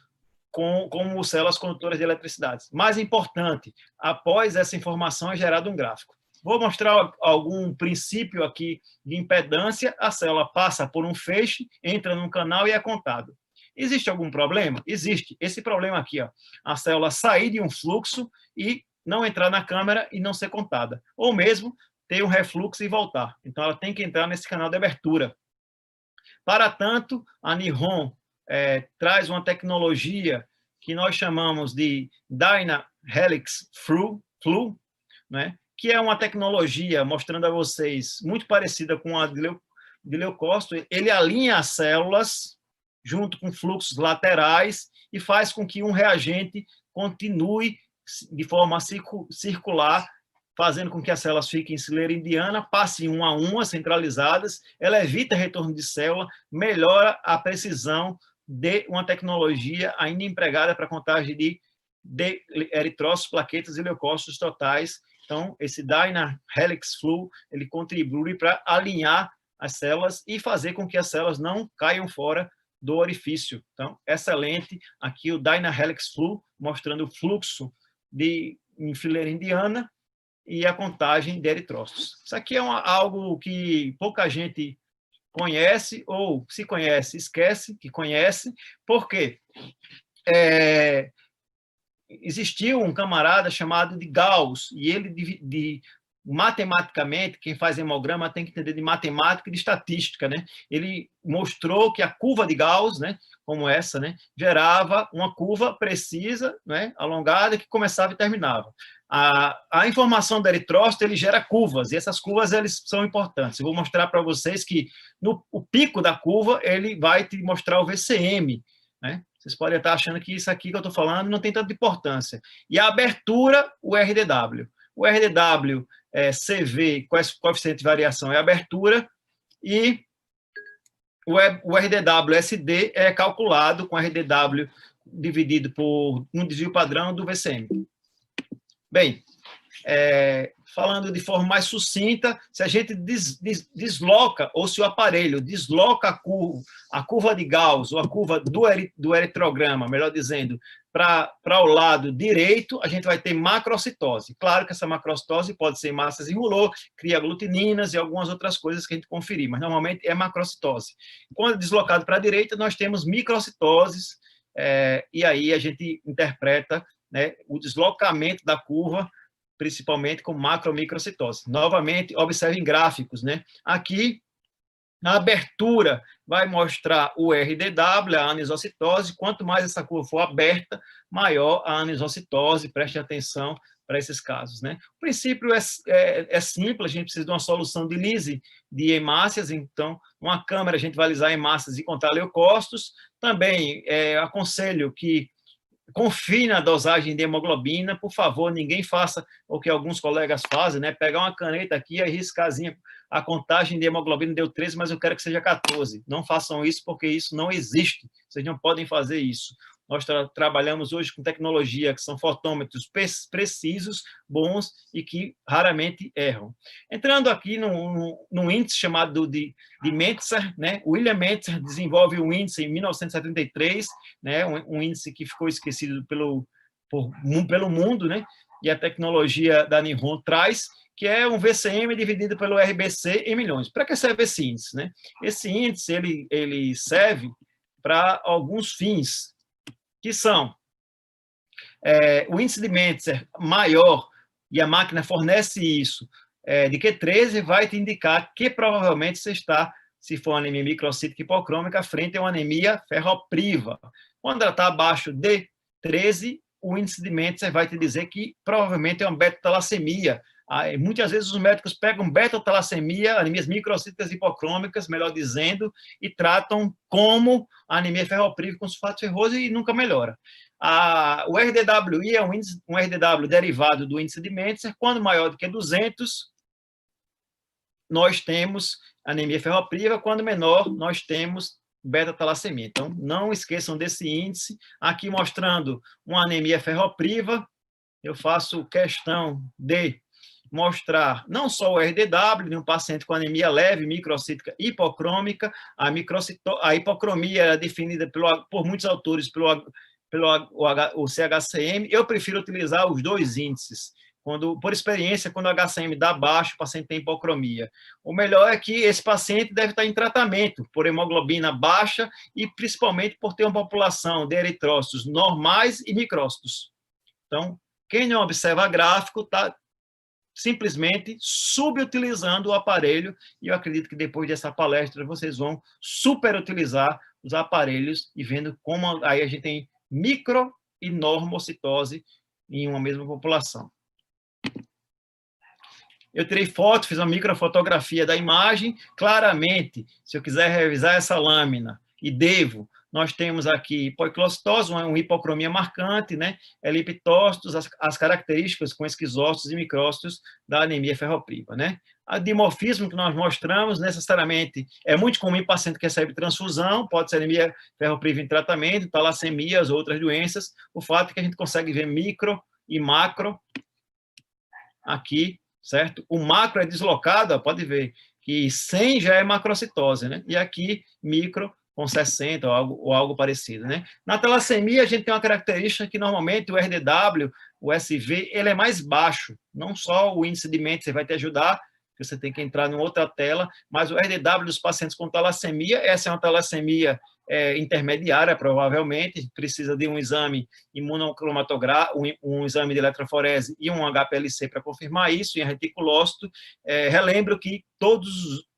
como células condutoras de eletricidade. Mais importante, após essa informação é gerado um gráfico. Vou mostrar algum princípio aqui de impedância. A célula passa por um feixe, entra num canal e é contado. Existe algum problema? Existe. Esse problema aqui, ó, a célula sair de um fluxo e não entrar na câmera e não ser contada. Ou mesmo ter um refluxo e voltar. Então, ela tem que entrar nesse canal de abertura. Para tanto, a Nihon traz uma tecnologia que nós chamamos de Dyna-Helix Flow, né? Que é uma tecnologia, mostrando a vocês, muito parecida com a de leucócito. Ele alinha as células junto com fluxos laterais e faz com que um reagente continue de forma circular, fazendo com que as células fiquem em fileira indiana, passem uma a uma, centralizadas. Ela evita retorno de célula, melhora a precisão de uma tecnologia ainda empregada para contagem de eritrócitos, plaquetas e leucócitos totais. Então, esse Dyna-Helix Flow, ele contribui para alinhar as células e fazer com que as células não caiam fora do orifício. Então, excelente. Aqui o Dyna-Helix Flow, mostrando o fluxo em fileira indiana. e a contagem de eritrócitos. Isso aqui é algo que pouca gente conhece, ou se conhece, esquece que conhece, porque existiu um camarada chamado de Gauss, e ele, matematicamente, quem faz hemograma tem que entender de matemática e de estatística, né? Ele mostrou que a curva de Gauss, né, como essa, né, gerava uma curva precisa, né, alongada, que começava e terminava. A informação do eritrócito, ele gera curvas, e essas curvas eles são importantes. Eu vou mostrar para vocês que o pico da curva, ele vai te mostrar o VCM, né? Vocês podem estar achando que isso aqui que eu estou falando não tem tanta importância. E a abertura, o RDW. O RDW, CV, coeficiente de variação, é abertura, e o RDW-SD é calculado com RDW dividido por um desvio padrão do VCM. Bem, falando de forma mais sucinta, se a gente desloca, ou se o aparelho desloca a curva de Gauss, ou a curva do eritrograma, melhor dizendo, para o lado direito, a gente vai ter macrocitose. Claro que essa macrocitose pode ser massas em Rouleau, cria aglutininas e algumas outras coisas que a gente conferir, mas normalmente é macrocitose. Quando é deslocado para a direita, nós temos microcitoses, e aí a gente interpreta, né, o deslocamento da curva, principalmente com macro-microcitose. Novamente, observem gráficos, né? Aqui, na abertura, vai mostrar o RDW, a anisocitose. Quanto mais essa curva for aberta, maior a anisocitose. Preste atenção para esses casos, né? O princípio é simples, a gente precisa de uma solução de Lise de hemácias, então, uma câmera a gente vai alisar hemácias e contar leucócitos. Também aconselho que confie na dosagem de hemoglobina, por favor, ninguém faça o que alguns colegas fazem, né? Pegar uma caneta aqui e riscarzinha, a contagem de hemoglobina deu 13, mas eu quero que seja 14. Não façam isso, porque isso não existe. Vocês não podem fazer isso. Nós trabalhamos hoje com tecnologia, que são fotômetros precisos, bons e que raramente erram. Entrando aqui num índice chamado de Mentzer, né? O William Mentzer desenvolve um índice em 1973, né? Um índice que ficou esquecido pelo mundo, né? E a tecnologia da Nihon traz, que é um VCM dividido pelo RBC em milhões. Para que serve esse índice, né? Esse índice ele serve para alguns fins, que são o índice de Mentzer maior, e a máquina fornece isso, de que 13 vai te indicar que provavelmente você está, se for uma anemia microcítica hipocrômica, frente a uma anemia ferropriva. Quando ela está abaixo de 13, o índice de Mentzer vai te dizer que provavelmente é uma beta-talassemia. Muitas vezes os médicos pegam beta-talassemia, anemias microcíticas hipocrômicas, melhor dizendo, e tratam como anemia ferropriva com sulfato ferroso e nunca melhora. O RDWI é um RDW derivado do índice de Mentzer. Quando maior do que 200, nós temos anemia ferropriva. Quando menor, nós temos beta-talassemia. Então, não esqueçam desse índice. Aqui mostrando uma anemia ferropriva, eu faço questão de mostrar não só o RDW de um paciente com anemia leve, microcítica hipocrômica. A hipocromia é definida por muitos autores o CHCM. Eu prefiro utilizar os dois índices. Por experiência, quando o HCM dá baixo, o paciente tem hipocromia. O melhor é que esse paciente deve estar em tratamento por hemoglobina baixa e principalmente por ter uma população de eritrócitos normais e micrócitos. Então, quem não observa gráfico está simplesmente subutilizando o aparelho, e eu acredito que depois dessa palestra vocês vão superutilizar os aparelhos e vendo como aí a gente tem micro e normocitose em uma mesma população. Eu tirei foto, fiz uma microfotografia da imagem. Claramente, se eu quiser revisar essa lâmina, e devo, nós temos aqui poiclocitose, uma hipocromia marcante, né? Eliptócitos, as características com esquizócitos e micrócitos da anemia ferropriva, né? A dimorfismo que nós mostramos, necessariamente, é muito comum em paciente que recebe transfusão, pode ser anemia ferropriva em tratamento, talassemias, outras doenças. O fato é que a gente consegue ver micro e macro aqui, certo? O macro é deslocado, pode ver que 100 já é macrocitose, né? E aqui, micro, com 60 ou algo parecido, né? Na talassemia, a gente tem uma característica que, normalmente, o RDW, o SV, ele é mais baixo. Não só o índice de mente, você vai te ajudar, você tem que entrar em outra tela, mas o RDW dos pacientes com talassemia, essa é uma talassemia intermediária, provavelmente, precisa de um exame imunocromatográfico, um exame de eletroforese e um HPLC para confirmar isso, e um reticulócito. Relembro que todos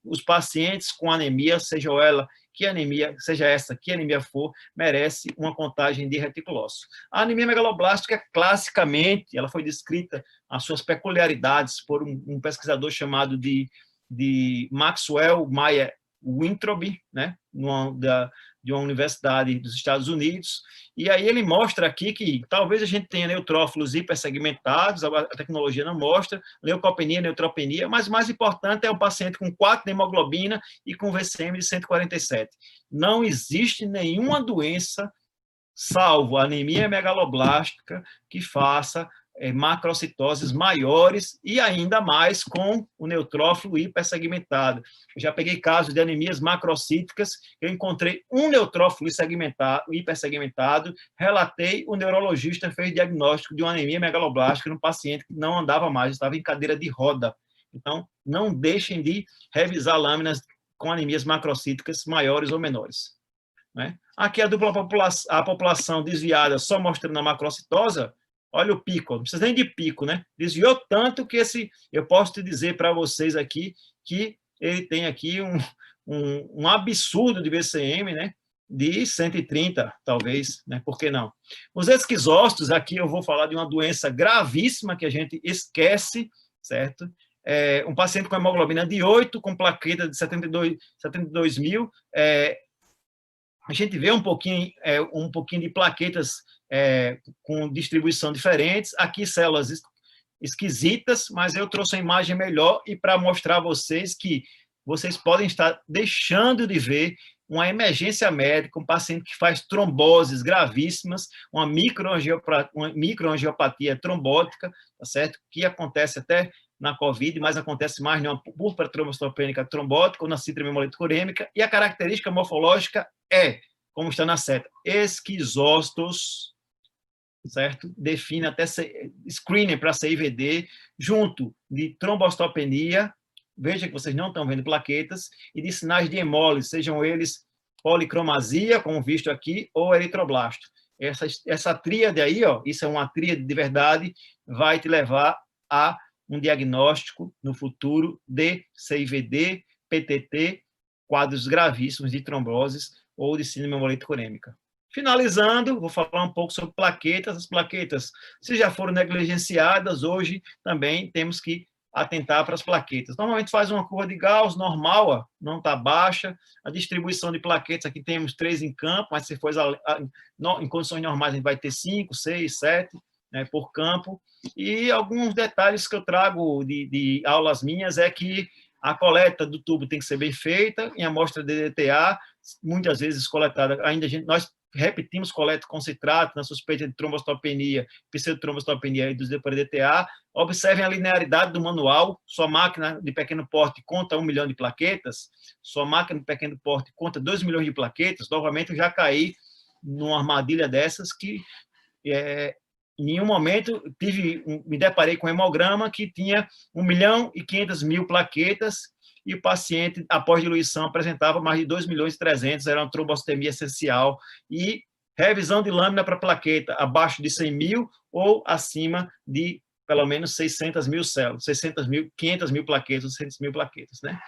os pacientes com anemia, seja ela que anemia, seja essa que anemia for, merece uma contagem de reticulócito. A anemia megaloblástica, classicamente, ela foi descrita, as suas peculiaridades, por um pesquisador chamado de Maxwell Meyer Weintraub, né, de uma universidade dos Estados Unidos, e aí ele mostra aqui que talvez a gente tenha neutrófilos hipersegmentados, a tecnologia não mostra, leucopenia, neutropenia, mas o mais importante é um paciente com 4 de hemoglobina e com VCM de 147. Não existe nenhuma doença, salvo a anemia megaloblástica, que faça macrocitoses maiores e ainda mais com o neutrófilo hipersegmentado. Eu já peguei casos de anemias macrocíticas, eu encontrei um neutrófilo hipersegmentado, relatei, o neurologista fez diagnóstico de uma anemia megaloblástica num paciente que não andava mais, estava em cadeira de roda. Então, não deixem de revisar lâminas com anemias macrocíticas maiores ou menores. Né? Aqui a população desviada só mostrando a macrocitose. Olha o pico, não precisa nem de pico, né? Desviou tanto que eu posso te dizer para vocês aqui que ele tem aqui um absurdo de VCM, né? De 130, talvez, né? Por que não? Os esquizócitos, aqui eu vou falar de uma doença gravíssima que a gente esquece, certo? Um paciente com hemoglobina de 8, com plaqueta de 72 mil, a gente vê um pouquinho de plaquetas com distribuição diferentes, aqui células esquisitas, mas eu trouxe uma imagem melhor e para mostrar a vocês que vocês podem estar deixando de ver uma emergência médica, um paciente que faz tromboses gravíssimas, uma microangiopatia trombótica, tá certo? Que acontece até na COVID, mas acontece mais numa púrpura trombocitopênica trombótica ou na síndrome hemolítica urêmica, e a característica morfológica como está na seta, esquizócitos, certo? Define até screening para CIVD, junto de trombocitopenia, veja que vocês não estão vendo plaquetas, e de sinais de hemólise, sejam eles policromasia, como visto aqui, ou eritroblasto. Essa tríade aí, ó, isso é uma tríade de verdade, vai te levar a um diagnóstico no futuro de CIVD, PTT, quadros gravíssimos de tromboses ou de síndrome hemolítica urêmica. Finalizando, vou falar um pouco sobre plaquetas. As plaquetas, se já foram negligenciadas, hoje também temos que atentar para as plaquetas. Normalmente faz uma curva de Gauss normal, ó, não está baixa. A distribuição de plaquetas, aqui temos 3 em campo, mas se for em condições normais, a gente vai ter 5, 6, 7, né, por campo. E alguns detalhes que eu trago de aulas minhas é que a coleta do tubo tem que ser bem feita, em amostra de DTA, muitas vezes coletada, nós repetimos coleta com citrato na suspeita de trombocitopenia, pseudotrombocitopenia e dos DTA. Observem a linearidade do manual. Sua máquina de pequeno porte conta 1 milhão de plaquetas, sua máquina de pequeno porte conta 2 milhões de plaquetas. Novamente, eu já caí numa armadilha dessas que em nenhum momento me deparei com um hemograma que tinha 1.500.000 plaquetas e o paciente, após diluição, apresentava mais de 2.300.000, era uma trombocitemia essencial, e revisão de lâmina para plaqueta abaixo de 100.000 ou acima de pelo menos 600.000 células, 500.000 plaquetas, 600.000 plaquetas, né?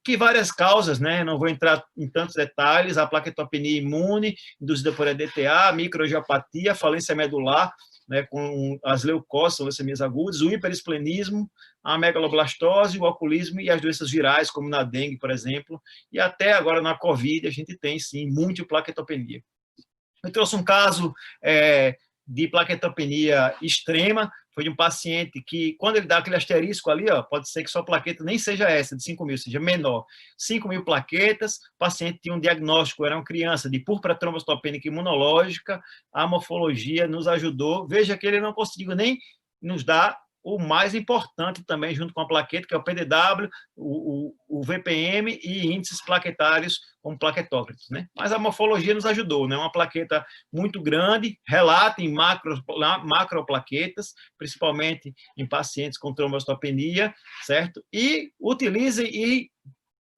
Que várias causas, né? Não vou entrar em tantos detalhes, a plaquetopenia imune, induzida por EDTA, microangiopatia, falência medular, né, com as leucócitos, leucemias agudas, o hiperesplenismo, a megaloblastose, o alcoolismo e as doenças virais, como na dengue, por exemplo, e até agora na COVID a gente tem, sim, multiplaquetopenia. Eu trouxe um caso de plaquetopenia extrema, foi de um paciente que, quando ele dá aquele asterisco ali, ó, pode ser que sua plaqueta nem seja essa, de 5.000, seja menor. 5.000 plaquetas, o paciente tinha um diagnóstico, era uma criança de púrpura trombocitopênica imunológica, a morfologia nos ajudou. Veja que ele não conseguiu nem nos dar o mais importante também, junto com a plaqueta, que é o PDW, o VPM e índices plaquetários, como plaquetógrafos, né? Mas a morfologia nos ajudou, né? Uma plaqueta muito grande, relata em macroplaquetas, principalmente em pacientes com trombocitopenia, certo? E utilizem e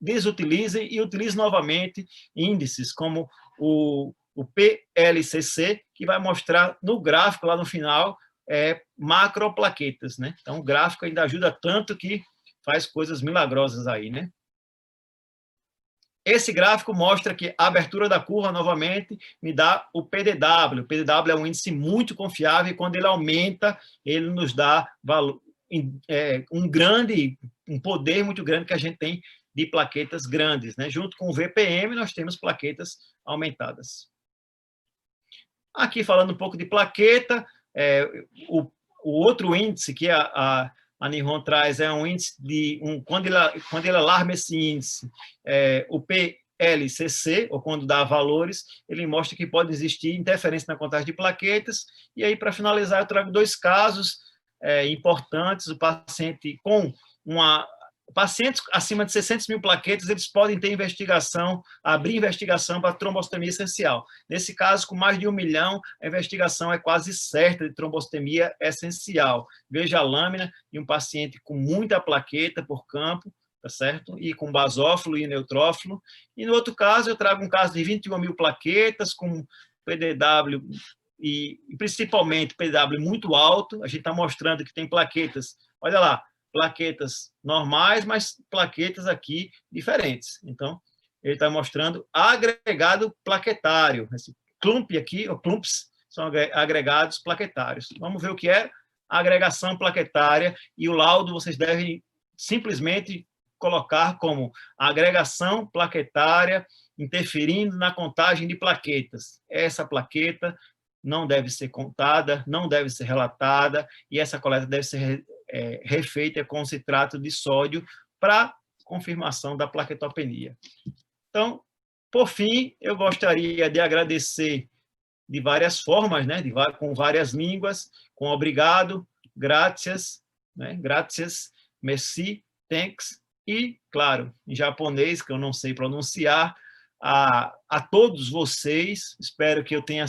desutilizem e utilizem novamente índices como o PLCC, que vai mostrar no gráfico lá no final macroplaquetas, né? Então, o gráfico ainda ajuda tanto que faz coisas milagrosas aí, né? Esse gráfico mostra que a abertura da curva, novamente, me dá o PDW. O PDW é um índice muito confiável e, quando ele aumenta, ele nos dá valor, um poder muito grande que a gente tem de plaquetas grandes, né? Junto com o VPM, nós temos plaquetas aumentadas. Aqui, falando um pouco de plaqueta, o outro índice que a Nihon traz é um índice quando ele alarma esse índice, o PLCC, ou quando dá valores, ele mostra que pode existir interferência na contagem de plaquetas. E aí, para finalizar, eu trago 2 casos importantes. O paciente pacientes acima de 600 mil plaquetas, eles podem ter abrir investigação para trombostomia essencial. Nesse caso, com mais de 1 milhão, a investigação é quase certa de trombostomia essencial. Veja a lâmina de um paciente com muita plaqueta por campo, tá certo? E com basófilo e neutrófilo. E no outro caso, eu trago um caso de 21 mil plaquetas com PDW e principalmente PDW muito alto. A gente está mostrando que tem plaquetas, olha lá, plaquetas normais, mas plaquetas aqui diferentes. Então, ele está mostrando agregado plaquetário. Esse clump aqui, ou clumps, são agregados plaquetários. Vamos ver o que é agregação plaquetária, e o laudo vocês devem simplesmente colocar como agregação plaquetária interferindo na contagem de plaquetas. Essa plaqueta não deve ser contada, não deve ser relatada, e essa coleta deve ser refeita com citrato de sódio para confirmação da plaquetopenia. Então, por fim, eu gostaria de agradecer de várias formas, né, com várias línguas, com obrigado, gracias, né, gracias, merci, thanks, e, claro, em japonês, que eu não sei pronunciar, a todos vocês. Espero que eu tenha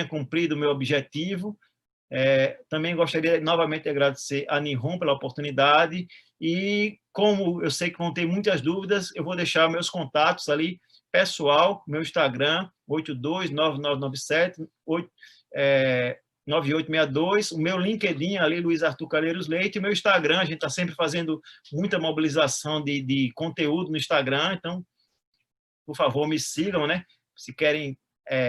cumprido o meu objetivo. Também gostaria novamente de agradecer a Nihon pela oportunidade, e como eu sei que vão ter muitas dúvidas, eu vou deixar meus contatos ali, pessoal, meu Instagram, 8299979862, o meu LinkedIn ali, Luiz Arthur Calheiros Leite, e o meu Instagram. A gente está sempre fazendo muita mobilização de conteúdo no Instagram, então, por favor, me sigam, né? Se querem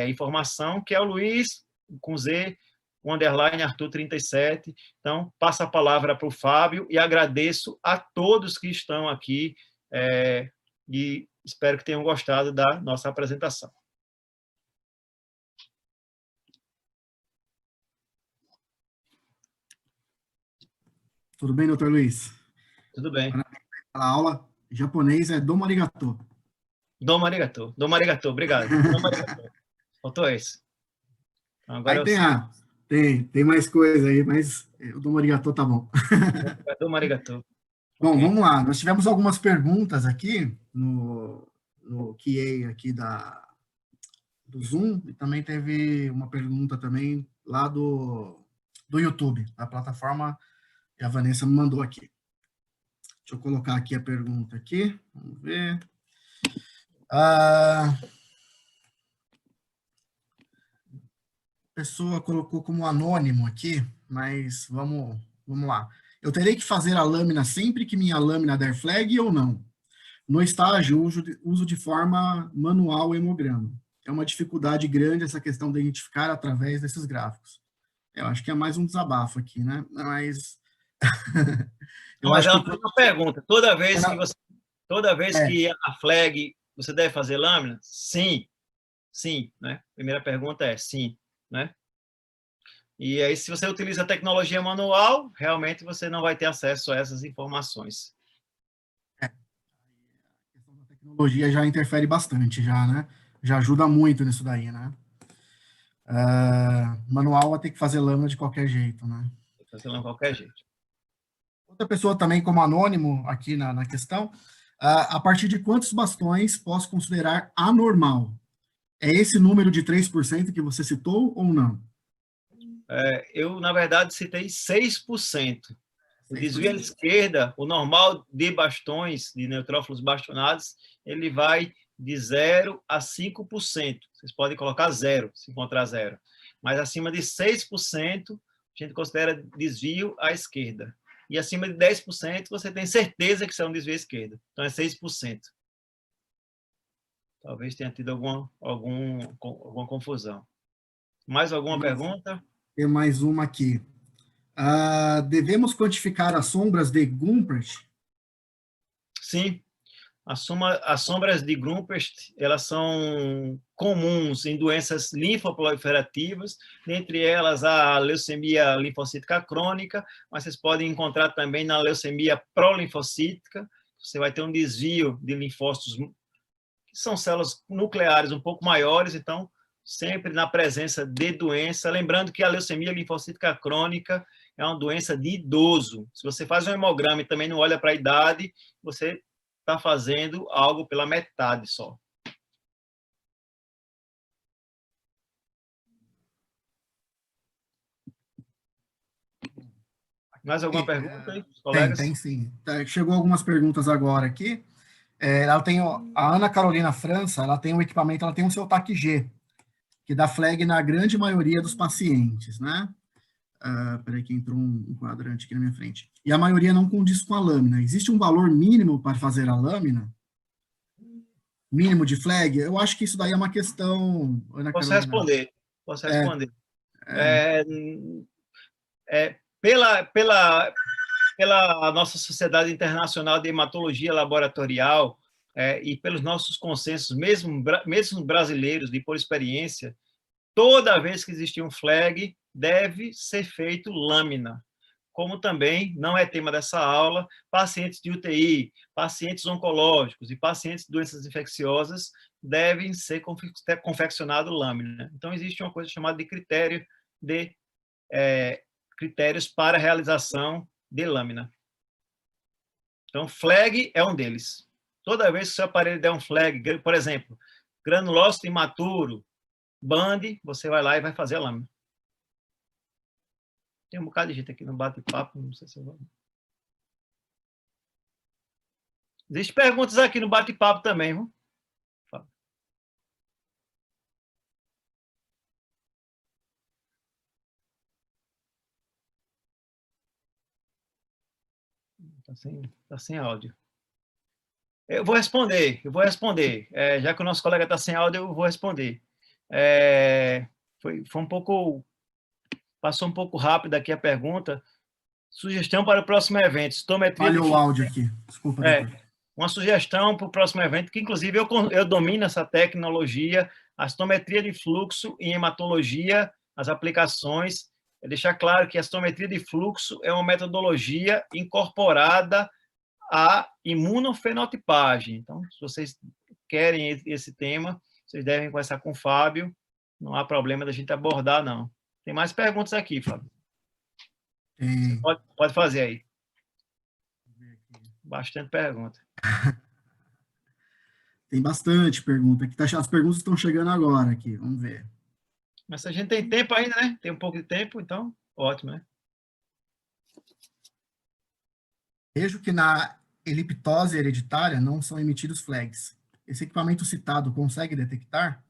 informação, que é o Luiz, com Z, _Arthur 37. Então, passo a palavra para o Fábio e agradeço a todos que estão aqui e espero que tenham gostado da nossa apresentação. Tudo bem, doutor Luiz? Tudo bem. A aula japonês é domo arigato. Domo arigato. Domo arigato. Obrigado. Domo arigato. Faltou esse. Então, agora tem mais coisa aí, mas o domo arigato tá bom. Domo arigato. Bom, Okay. Vamos lá. Nós tivemos algumas perguntas aqui no QA aqui do Zoom, e também teve uma pergunta também lá do YouTube, da plataforma que a Vanessa me mandou aqui. Deixa eu colocar aqui a pergunta aqui. Vamos ver. A pessoa colocou como anônimo aqui, mas vamos lá. Eu terei que fazer a lâmina sempre que minha lâmina der flag ou não? No estágio, uso de forma manual o hemograma. É uma dificuldade grande essa questão de identificar através desses gráficos. Eu acho que é mais um desabafo aqui, né? Mas eu acho que uma pergunta. Toda vez que a flag, você deve fazer lâmina? Sim. Sim, né? Primeira pergunta é sim, né? E aí, se você utiliza a tecnologia manual, realmente você não vai ter acesso a essas informações. A questão da tecnologia já interfere bastante, né? Já ajuda muito nisso daí, né? Manual vai ter que fazer lâmina de qualquer jeito, né? Tem que fazer lâmina de qualquer jeito. Outra pessoa também, como anônimo aqui na questão, a partir de quantos bastões posso considerar anormal? É esse número de 3% que você citou ou não? Eu, na verdade, citei 6%. O desvio à 6%. esquerda, o normal de bastões, de neutrófilos bastonados, ele vai de 0 a 5%. Vocês podem colocar 0, se encontrar 0. Mas acima de 6%, a gente considera desvio à esquerda. E acima de 10%, você tem certeza que isso é um desvio à esquerda. Então, é 6%. Talvez tenha tido alguma confusão. Mais alguma pergunta? Tem mais uma aqui. Devemos quantificar as sombras de Gumpert? Sim. As sombras de Gumpert, elas são comuns em doenças linfoproliferativas, dentre elas a leucemia linfocítica crônica, mas vocês podem encontrar também na leucemia prolinfocítica. Você vai ter um desvio de linfócitos, que são células nucleares um pouco maiores, então, sempre na presença de doença. Lembrando que a leucemia linfocítica crônica é uma doença de idoso. Se você faz um hemograma e também não olha para a idade, você está fazendo algo pela metade só. Mais alguma pergunta aí, colegas? Tem sim. Chegou algumas perguntas agora aqui. Ela tem a Ana Carolina França, ela tem um equipamento, ela tem um seu TAC-G, que dá flag na grande maioria dos pacientes, né? Peraí que entrou um quadrante aqui na minha frente. E a maioria não condiz com a lâmina. Existe um valor mínimo para fazer a lâmina? Mínimo de flag? Eu acho que isso daí é uma questão, Ana Posso Carolina. responder. Posso responder. Pela nossa Sociedade Internacional de Hematologia Laboratorial e pelos nossos consensos, mesmo brasileiros, de por experiência, toda vez que existir um flag, deve ser feito lâmina. Como também, não é tema dessa aula, pacientes de UTI, pacientes oncológicos e pacientes de doenças infecciosas devem ser confeccionado lâmina. Então, existe uma coisa chamada de critérios para a realização de lâmina. Então, flag é um deles. Toda vez que o seu aparelho der um flag, por exemplo, granulócito imaturo, band, você vai lá e vai fazer a lâmina. Tem um bocado de gente aqui no bate-papo, não sei se eu vou... Existem perguntas aqui no bate-papo também, viu? Tá sem áudio. Eu vou responder. Já que o nosso colega está sem áudio, eu vou responder. Foi um pouco... Passou um pouco rápido aqui a pergunta. Sugestão para o próximo evento. Falhou o áudio aqui. Desculpa. Uma sugestão para o próximo evento, que inclusive eu domino essa tecnologia, a citometria de fluxo em hematologia, as aplicações. É deixar claro que a citometria de fluxo é uma metodologia incorporada à imunofenotipagem. Então, se vocês querem esse tema, vocês devem conversar com o Fábio. Não há problema da gente abordar, não. Tem mais perguntas aqui, Fábio. Pode fazer aí. Bastante pergunta. Tem bastante pergunta. As perguntas estão chegando agora aqui. Vamos ver. Mas a gente tem tempo ainda, né? Tem um pouco de tempo, então ótimo, né? Vejo que na eliptose hereditária não são emitidos flags. Esse equipamento citado consegue detectar?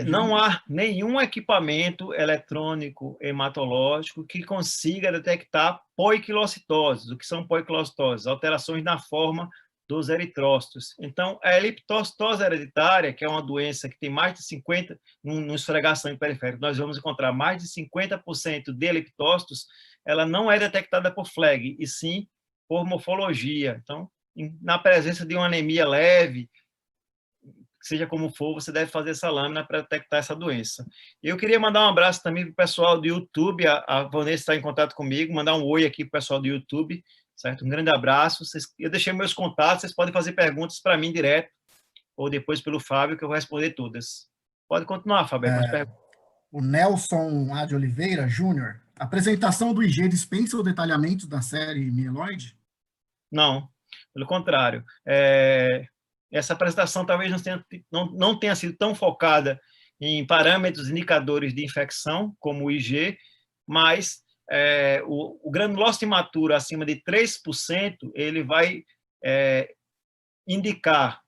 Não há nenhum equipamento eletrônico hematológico que consiga detectar poiquilocitoses. O que são poiquilocitoses? Alterações na forma dos eritrócitos. Então, a eliptocitose hereditária, que é uma doença que tem mais de 50%, no esfregar sangue periférico, nós vamos encontrar mais de 50% de eliptócitos, ela não é detectada por flag, e sim por morfologia. Então, na presença de uma anemia leve, seja como for, você deve fazer essa lâmina para detectar essa doença. Eu queria mandar um abraço também para o pessoal do YouTube, a Vanessa está em contato comigo, mandar um oi aqui para o pessoal do YouTube, certo? Um grande abraço. Eu deixei meus contatos, vocês podem fazer perguntas para mim direto, ou depois pelo Fábio, que eu vou responder todas. Pode continuar, Fábio. O Nelson A. de Oliveira, Júnior, A apresentação do IG dispensa o detalhamento da série mieloide? Não, pelo contrário. Essa apresentação talvez não tenha sido tão focada em parâmetros indicadores de infecção, como o IG, mas o granulócito imaturo acima de 3%, ele vai indicar,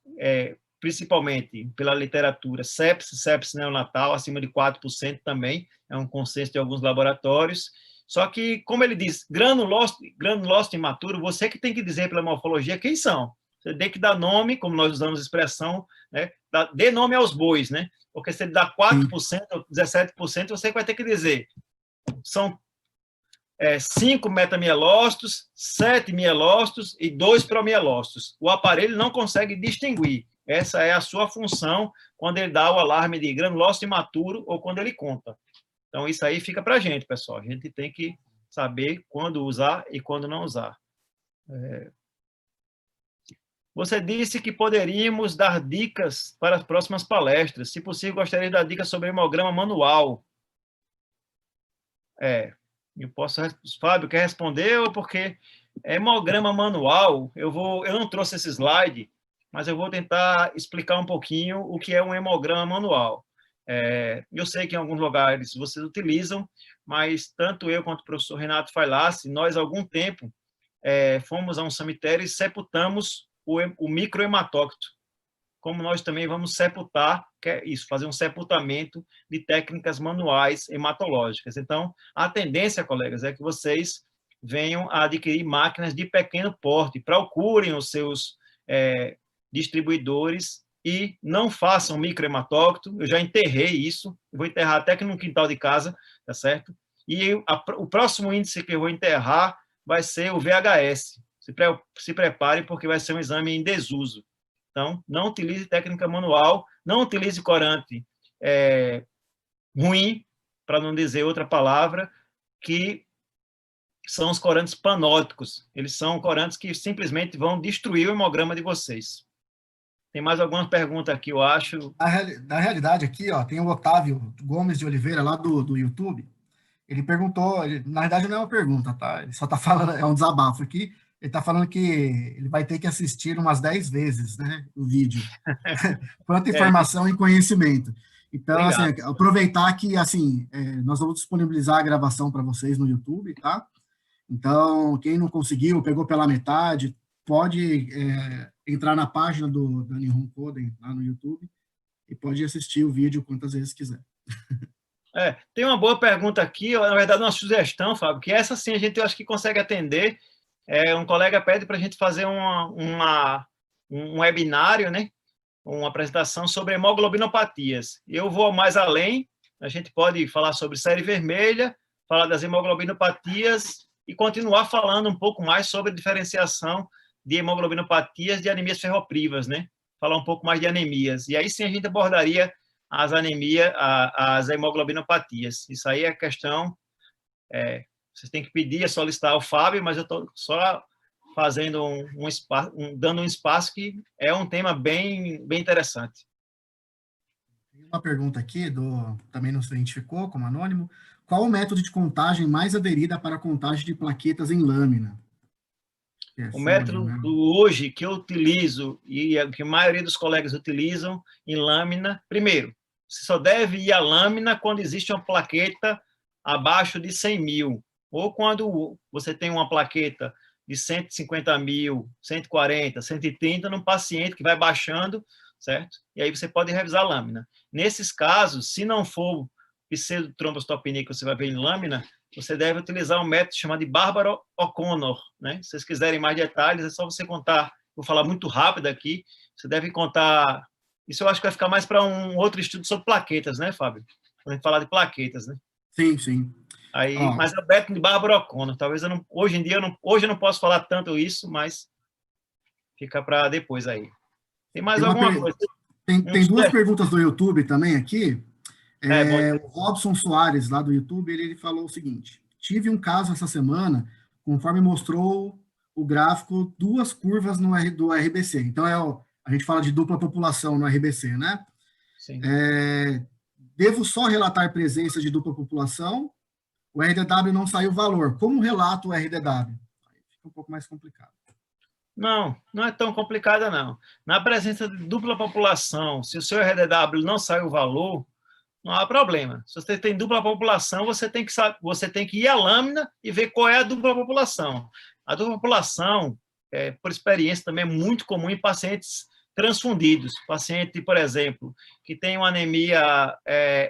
principalmente pela literatura, sepsis neonatal, acima de 4% também, é um consenso de alguns laboratórios. Só que, como ele diz, granulócito imaturo, você que tem que dizer pela morfologia quem são. Você tem que dar nome, como nós usamos a expressão, né? Dê nome aos bois, né? Porque se ele dá 4% ou 17%, você vai ter que dizer, são 5 metamielócitos, 7 mielócitos e 2 promielócitos. O aparelho não consegue distinguir. Essa é a sua função quando ele dá o alarme de granulócito imaturo ou quando ele conta. Então, isso aí fica para a gente, pessoal. A gente tem que saber quando usar e quando não usar. Você disse que poderíamos dar dicas para as próximas palestras. Se possível, gostaria de dar dicas sobre hemograma manual. Eu posso... Fábio, quer responder? Ou porque hemograma manual, eu não trouxe esse slide, mas eu vou tentar explicar um pouquinho o que é um hemograma manual. Eu sei que em alguns lugares vocês utilizam, mas tanto eu quanto o professor Renato Failassi, nós, há algum tempo, fomos a um cemitério e sepultamos o microhematócito, como nós também vamos sepultar, que é isso, fazer um sepultamento de técnicas manuais hematológicas. Então, a tendência, colegas, é que vocês venham a adquirir máquinas de pequeno porte, procurem os seus distribuidores e não façam microhematócito. Eu já enterrei isso, eu vou enterrar até que no quintal de casa, tá certo? E o próximo índice que eu vou enterrar vai ser o VHS. Se prepare, porque vai ser um exame em desuso. Então, não utilize técnica manual, não utilize corante ruim, para não dizer outra palavra, que são os corantes panóticos. Eles são corantes que simplesmente vão destruir o hemograma de vocês. Tem mais alguma pergunta aqui, eu acho. Na realidade, aqui, ó, tem o Otávio Gomes de Oliveira, lá do YouTube. Ele perguntou, na verdade não é uma pergunta, tá? Ele só está falando, é um desabafo aqui. Ele está falando que ele vai ter que assistir umas 10 vezes, né, o vídeo. Quanta informação e conhecimento. Então, obrigado. Assim, aproveitar que, assim, nós vamos disponibilizar a gravação para vocês no YouTube, tá? Então, quem não conseguiu, pegou pela metade, pode entrar na página da Nihon Coden, lá no YouTube, e pode assistir o vídeo quantas vezes quiser. Tem uma boa pergunta aqui, na verdade, uma sugestão, Fábio, que essa sim a gente, eu acho que consegue atender. Um colega pede para a gente fazer um webinário, né? Uma apresentação sobre hemoglobinopatias. Eu vou mais além, a gente pode falar sobre série vermelha, falar das hemoglobinopatias e continuar falando um pouco mais sobre a diferenciação de hemoglobinopatias de anemias ferroprivas, né? Falar um pouco mais de anemias. E aí sim a gente abordaria as anemias, as hemoglobinopatias. Isso aí é questão... vocês têm que pedir, solicitar ao Fábio, mas eu estou só fazendo dando um espaço que é um tema bem interessante. Tem uma pergunta aqui, também não se identificou como anônimo. Qual o método de contagem mais aderida para a contagem de plaquetas em lâmina? O método hoje que eu utilizo e que a maioria dos colegas utilizam em lâmina, primeiro, você só deve ir à lâmina quando existe uma plaqueta abaixo de 100 mil, ou quando você tem uma plaqueta de 150 mil, 140, 130, num paciente que vai baixando, certo? E aí você pode revisar a lâmina. Nesses casos, se não for pseudotrombocitopenia que você vai ver em lâmina, você deve utilizar um método chamado de Barbara O'Connor, né? Se vocês quiserem mais detalhes, é só você contar, vou falar muito rápido aqui, você deve contar, isso eu acho que vai ficar mais para um outro estudo sobre plaquetas, né, Fábio? Quando a gente falar de plaquetas, né? Sim, sim. Aí, mas é o método de Barbara O'Connor, talvez hoje em dia, hoje eu não posso falar tanto isso, mas fica para depois aí. Tem mais alguma coisa? Tem duas perguntas do YouTube também aqui. O Robson Soares, lá do YouTube, ele falou o seguinte: tive um caso essa semana, conforme mostrou o gráfico, duas curvas do RBC. Então, a gente fala de dupla população no RBC, né? Sim. Devo só relatar presença de dupla população o RDW não saiu o valor. Como relata o RDW? Aí fica um pouco mais complicado. Não, não é tão complicada, não. Na presença de dupla população, se o seu RDW não sai o valor, não há problema. Se você tem dupla população, você tem que ir à lâmina e ver qual é a dupla população. A dupla população, por experiência, também é muito comum em pacientes transfundidos. Paciente, por exemplo, que tem uma anemia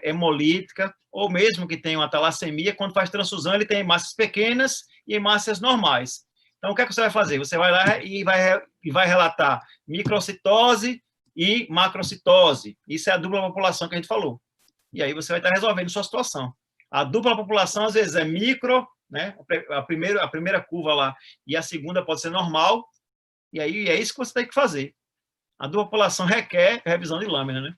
hemolítica, ou mesmo que tem uma talassemia, quando faz transfusão, ele tem hemácias pequenas e hemácias normais. Então, o que é que você vai fazer? Você vai lá e vai relatar microcitose e macrocitose. Isso é a dupla população que a gente falou. E aí você vai estar resolvendo sua situação. A dupla população, às vezes, é micro, né? A primeira curva lá, e a segunda pode ser normal, e aí é isso que você tem que fazer. A dupla população requer revisão de lâmina, né?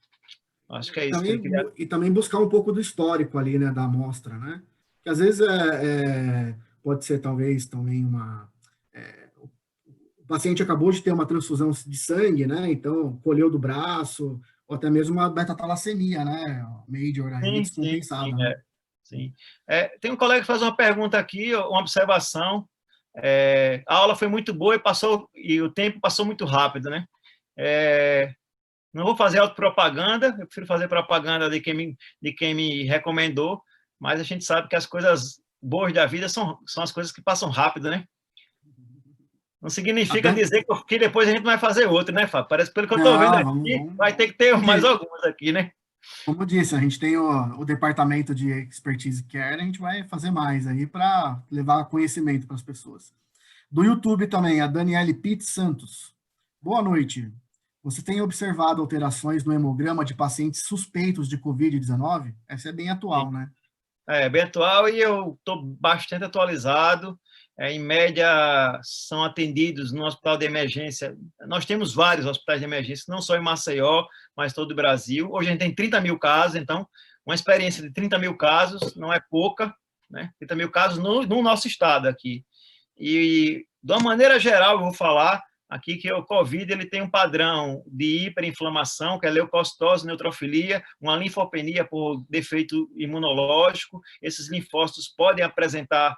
Acho que é isso que ele queria. E também buscar um pouco do histórico ali, né, da amostra, né? Que às vezes pode ser talvez também o paciente acabou de ter uma transfusão de sangue, né? Então colheu do braço, ou até mesmo uma beta-talassemia, né? Major aí, descompensada. Sim, né? sim. Tem um colega que faz uma pergunta aqui, uma observação. A aula foi muito boa e o tempo passou muito rápido, né? Não vou fazer autopropaganda, eu prefiro fazer propaganda de quem me recomendou, mas a gente sabe que as coisas boas da vida são as coisas que passam rápido, né? Não significa dizer que depois a gente não vai fazer outro, né, Fábio? Parece que pelo que eu estou vendo aqui, vai ter que ter mais alguns aqui, né? Como disse, a gente tem o departamento de Expertise Care, a gente vai fazer mais aí para levar conhecimento para as pessoas. Do YouTube também, a Daniele Pitt Santos. Boa noite. Você tem observado alterações no hemograma de pacientes suspeitos de Covid-19? Essa é bem atual, né? Bem atual, e eu estou bastante atualizado. Em média, são atendidos no hospital de emergência. Nós temos vários hospitais de emergência, não só em Maceió, mas todo o Brasil. Hoje a gente tem 30 mil casos, então, uma experiência de 30 mil casos não é pouca, né? 30 mil casos no nosso estado aqui. E, de uma maneira geral, eu vou falar aqui que o COVID ele tem um padrão de hiperinflamação, que é leucocitose, neutrofilia, uma linfopenia por defeito imunológico. Esses linfócitos podem apresentar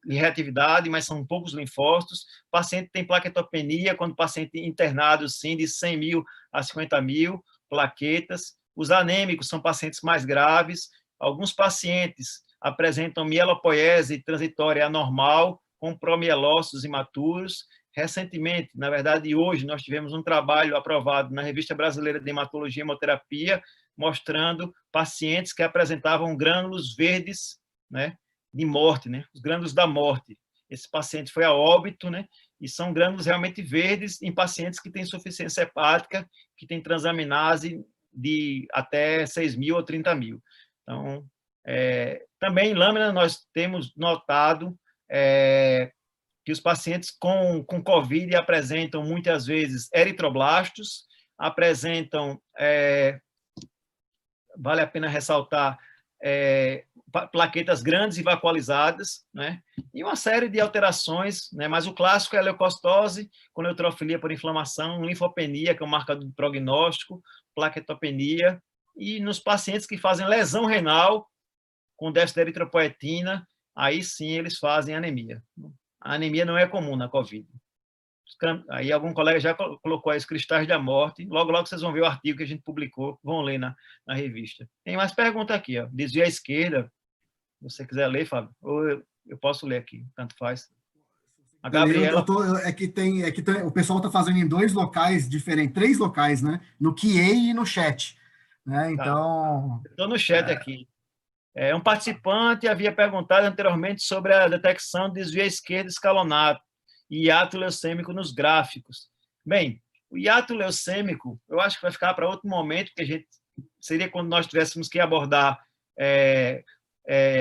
reatividade, mas são poucos linfócitos. O paciente tem plaquetopenia, quando o paciente internado, sim, de 100 mil a 50 mil plaquetas. Os anêmicos são pacientes mais graves. Alguns pacientes apresentam mielopoiese transitória anormal, com promielócitos imaturos. Recentemente, na verdade, hoje, nós tivemos um trabalho aprovado na Revista Brasileira de Hematologia e Hemoterapia, mostrando pacientes que apresentavam grânulos verdes, né, de morte, né, os grânulos da morte. Esse paciente foi a óbito, né, e são grânulos realmente verdes em pacientes que têm insuficiência hepática, que têm transaminase de até 6 mil ou 30 mil. Então, também em lâmina nós temos notado que os pacientes com COVID apresentam muitas vezes eritroblastos, apresentam, vale a pena ressaltar, plaquetas grandes e vacuolizadas, né? E uma série de alterações, né? Mas o clássico é a leucocitose, com neutrofilia por inflamação, linfopenia, que é um marcador de prognóstico, plaquetopenia, e nos pacientes que fazem lesão renal, com déficit de eritropoetina, aí sim eles fazem anemia. A anemia não é comum na COVID. Aí algum colega já colocou aí os cristais da morte. Logo, logo vocês vão ver o artigo que a gente publicou, vão ler na revista. Tem mais pergunta aqui, ó. Desvio à esquerda. Se você quiser ler, Fábio, ou eu posso ler aqui, tanto faz. A Gabriela... o pessoal está fazendo em 2 locais diferentes, 3 locais, né? No QA e no chat. Né? Então... Estou no chat aqui. Um participante havia perguntado anteriormente sobre a detecção de desvio à esquerda escalonado e hiato leucêmico nos gráficos. Bem, o hiato leucêmico, eu acho que vai ficar para outro momento, que seria quando nós tivéssemos que abordar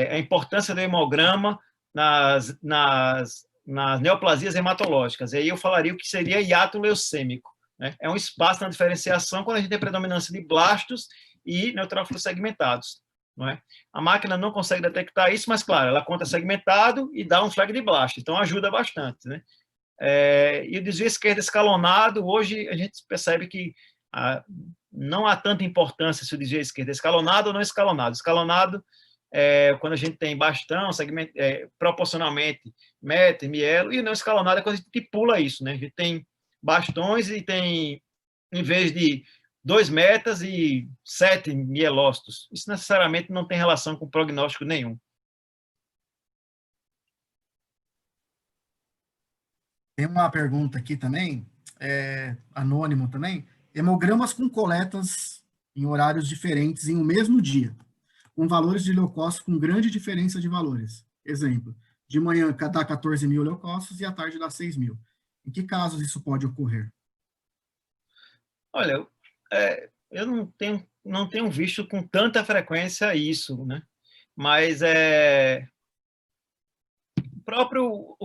a importância do hemograma nas neoplasias hematológicas. E aí eu falaria o que seria hiato leucêmico. Né? É um espaço na diferenciação quando a gente tem predominância de blastos e neutrófilos segmentados. Não é? A máquina não consegue detectar isso, mas, claro, ela conta segmentado e dá um flag de blasto, então ajuda bastante. Né? E o desvio esquerdo escalonado, hoje a gente percebe que não há tanta importância se o desvio esquerdo é escalonado ou não escalonado. Escalonado quando a gente tem bastão, segmento, proporcionalmente metro, mielo, e não escalonado é quando a gente pula isso, né? A gente tem bastões e tem, em vez de 2 metas e 7 mielócitos. Isso necessariamente não tem relação com prognóstico nenhum. Tem uma pergunta aqui também, anônimo também. Hemogramas com coletas em horários diferentes em um mesmo dia, com valores de leucócitos com grande diferença de valores. Exemplo, de manhã dá 14 mil leucócitos e à tarde dá 6 mil. Em que casos isso pode ocorrer? Olha, eu não tenho visto com tanta frequência isso, né? Mas o próprio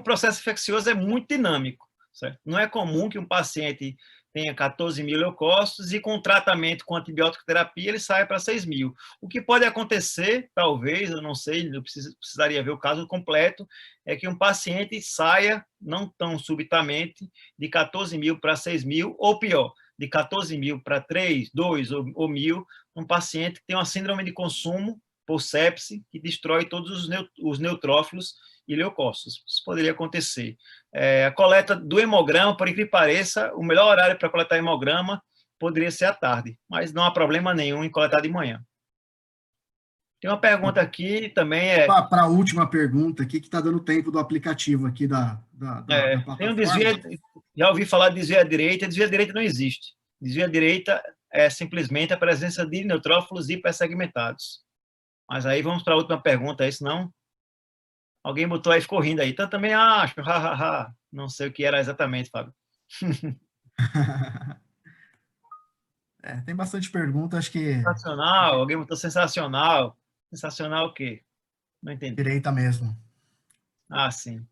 processo infeccioso é muito dinâmico, certo? Não é comum que um paciente tenha 14 mil leucócitos e com tratamento com antibiótico terapia ele saia para 6 mil. O que pode acontecer, talvez, eu não sei, eu precisaria ver o caso completo, é que um paciente saia, não tão subitamente, de 14 mil para 6 mil, ou pior, de 14 mil para 3, 2 ou 1.000, um paciente que tem uma síndrome de consumo por sepse, que destrói todos os neutrófilos e leucócitos. Isso poderia acontecer. A coleta do hemograma, por incrível que pareça, o melhor horário para coletar hemograma poderia ser à tarde, mas não há problema nenhum em coletar de manhã. Tem uma pergunta aqui também. Para a última pergunta aqui, que está dando tempo do aplicativo aqui da plataforma. Tem um desvio, já ouvi falar de desvio à direita, desvio à direita não existe. Desvio à direita é simplesmente a presença de neutrófilos hipersegmentados. Mas aí vamos para a última pergunta, aí, senão alguém botou aí e ficou rindo aí. Então também acho, hahaha. Não sei o que era exatamente, Fábio. Tem bastante pergunta, acho que... Sensacional, alguém botou sensacional. Sensacional o quê? Não entendi. Direita mesmo. Ah, sim.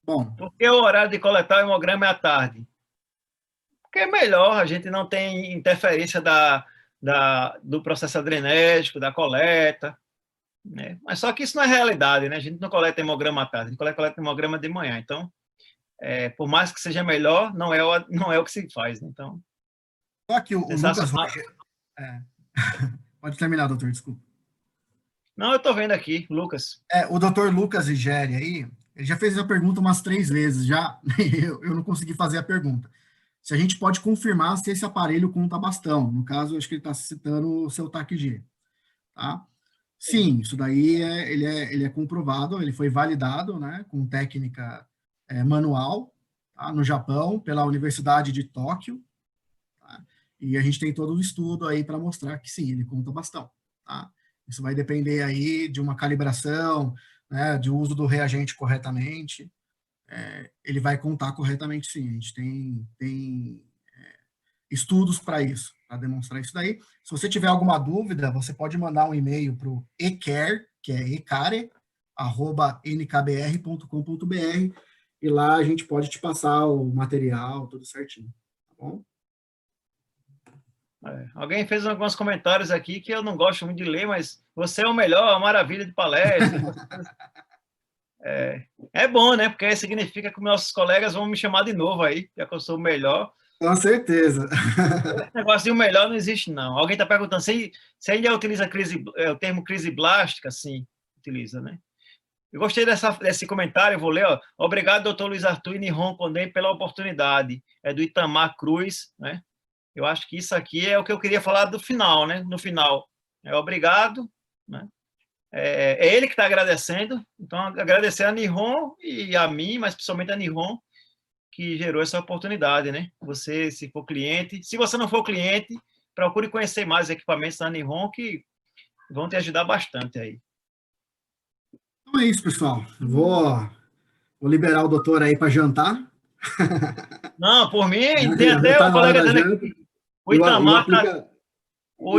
Bom. Por que o horário de coletar o hemograma é à tarde? Porque é melhor, a gente não tem interferência do processo adrenérgico, da coleta, né? Mas só que isso não é realidade, né? A gente não coleta hemograma à tarde, a gente coleta hemograma de manhã. Então, por mais que seja melhor, não é o que se faz, né? Então, só que o Lucas... Pode terminar, doutor, desculpa. Não, eu estou vendo aqui, Lucas. O doutor Lucas Igeri aí, ele já fez a pergunta umas 3 vezes, já eu não consegui fazer a pergunta. Se a gente pode confirmar se esse aparelho conta bastão. No caso, acho que ele está citando o seu TAC-G. Tá? Sim, isso daí ele é comprovado, ele foi validado, né, com técnica manual, tá, no Japão, pela Universidade de Tóquio. Tá? E a gente tem todo o estudo aí para mostrar que sim, ele conta bastão. Tá? Isso vai depender aí de uma calibração, né, de uso do reagente corretamente. Ele vai contar corretamente, sim. A gente tem estudos para isso, para demonstrar isso daí. Se você tiver alguma dúvida, você pode mandar um e-mail para o ecare, que é @nkbr.com.br, e lá a gente pode te passar o material, tudo certinho. Tá bom? Alguém fez alguns comentários aqui que eu não gosto muito de ler, mas você é o melhor, a maravilha de palestra. É bom, né? Porque aí significa que nossos colegas vão me chamar de novo aí, já que eu sou o melhor. Com certeza. Esse negócio de o melhor não existe, não. Alguém está perguntando se ainda utiliza o termo crise blástica? Sim, utiliza, né? Eu gostei desse comentário, eu vou ler. Obrigado, doutor Luiz Arthur e Nihon Condem, pela oportunidade. É do Itamar Cruz, né? Eu acho que isso aqui é o que eu queria falar do final, né? No final, obrigado, né? É ele que está agradecendo, então agradecer a Nihon e a mim, mas principalmente a Nihon, que gerou essa oportunidade, né? Você, se for cliente, se você não for cliente, procure conhecer mais equipamentos da Nihon, que vão te ajudar bastante aí. Então é isso, pessoal. Vou liberar o doutor aí para jantar. Não, por mim, tem até o colega dizendo aqui. O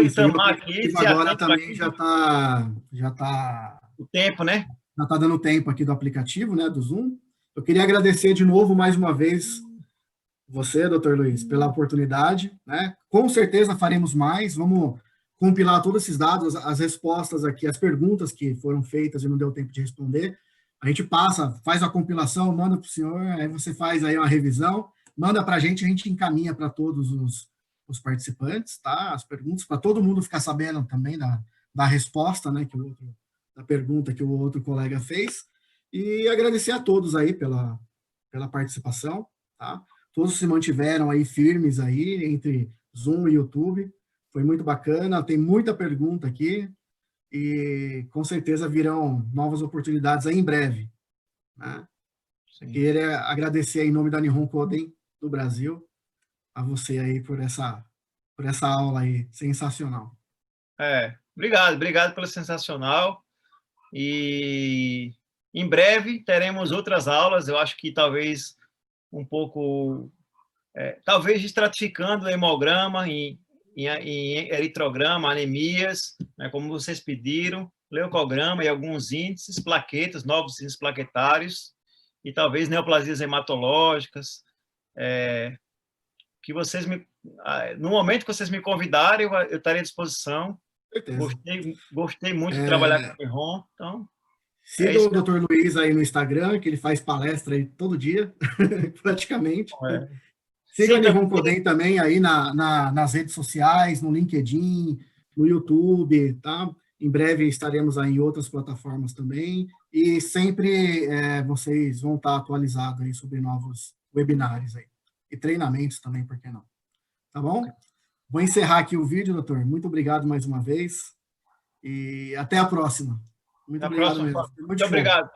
Itamar aqui, se agora também já está o tempo, né? Já está dando tempo aqui do aplicativo, né, do Zoom. Eu queria agradecer de novo, mais uma vez, você, doutor Luiz, pela oportunidade, né? Com certeza faremos mais, vamos compilar todos esses dados, as respostas aqui, as perguntas que foram feitas e não deu tempo de responder. A gente faz a compilação, manda para o senhor, aí você faz aí uma revisão, manda para a gente encaminha para todos os participantes, tá? As perguntas, para todo mundo ficar sabendo também da resposta, né, da pergunta que o outro colega fez. E agradecer a todos aí pela participação, tá? Todos se mantiveram aí firmes aí entre Zoom e YouTube. Foi muito bacana, tem muita pergunta aqui e com certeza virão novas oportunidades aí em breve, né? Queria agradecer aí em nome da Nihon Kohden do Brasil a você aí por essa aula aí sensacional. Obrigado pelo sensacional. E em breve teremos outras aulas, eu acho que talvez um pouco, talvez estratificando o hemograma em eritrograma, anemias, né, como vocês pediram, leucograma e alguns índices, plaquetas, novos índices plaquetários, e talvez neoplasias hematológicas, que vocês no momento que vocês me convidarem, eu estarei à disposição. Gostei muito de trabalhar com o Nihon, então... Siga o Dr. Luiz aí no Instagram, que ele faz palestra aí todo dia, praticamente. Siga a Nihon Kohden também aí nas redes sociais, no LinkedIn, no YouTube, tá? Em breve estaremos aí em outras plataformas também. E sempre vocês vão estar atualizados aí sobre novos webinários aí. E treinamentos também, por que não? Tá bom? Vou encerrar aqui o vídeo, doutor. Muito obrigado mais uma vez. E até a próxima. Muito obrigado mesmo. Muito obrigado.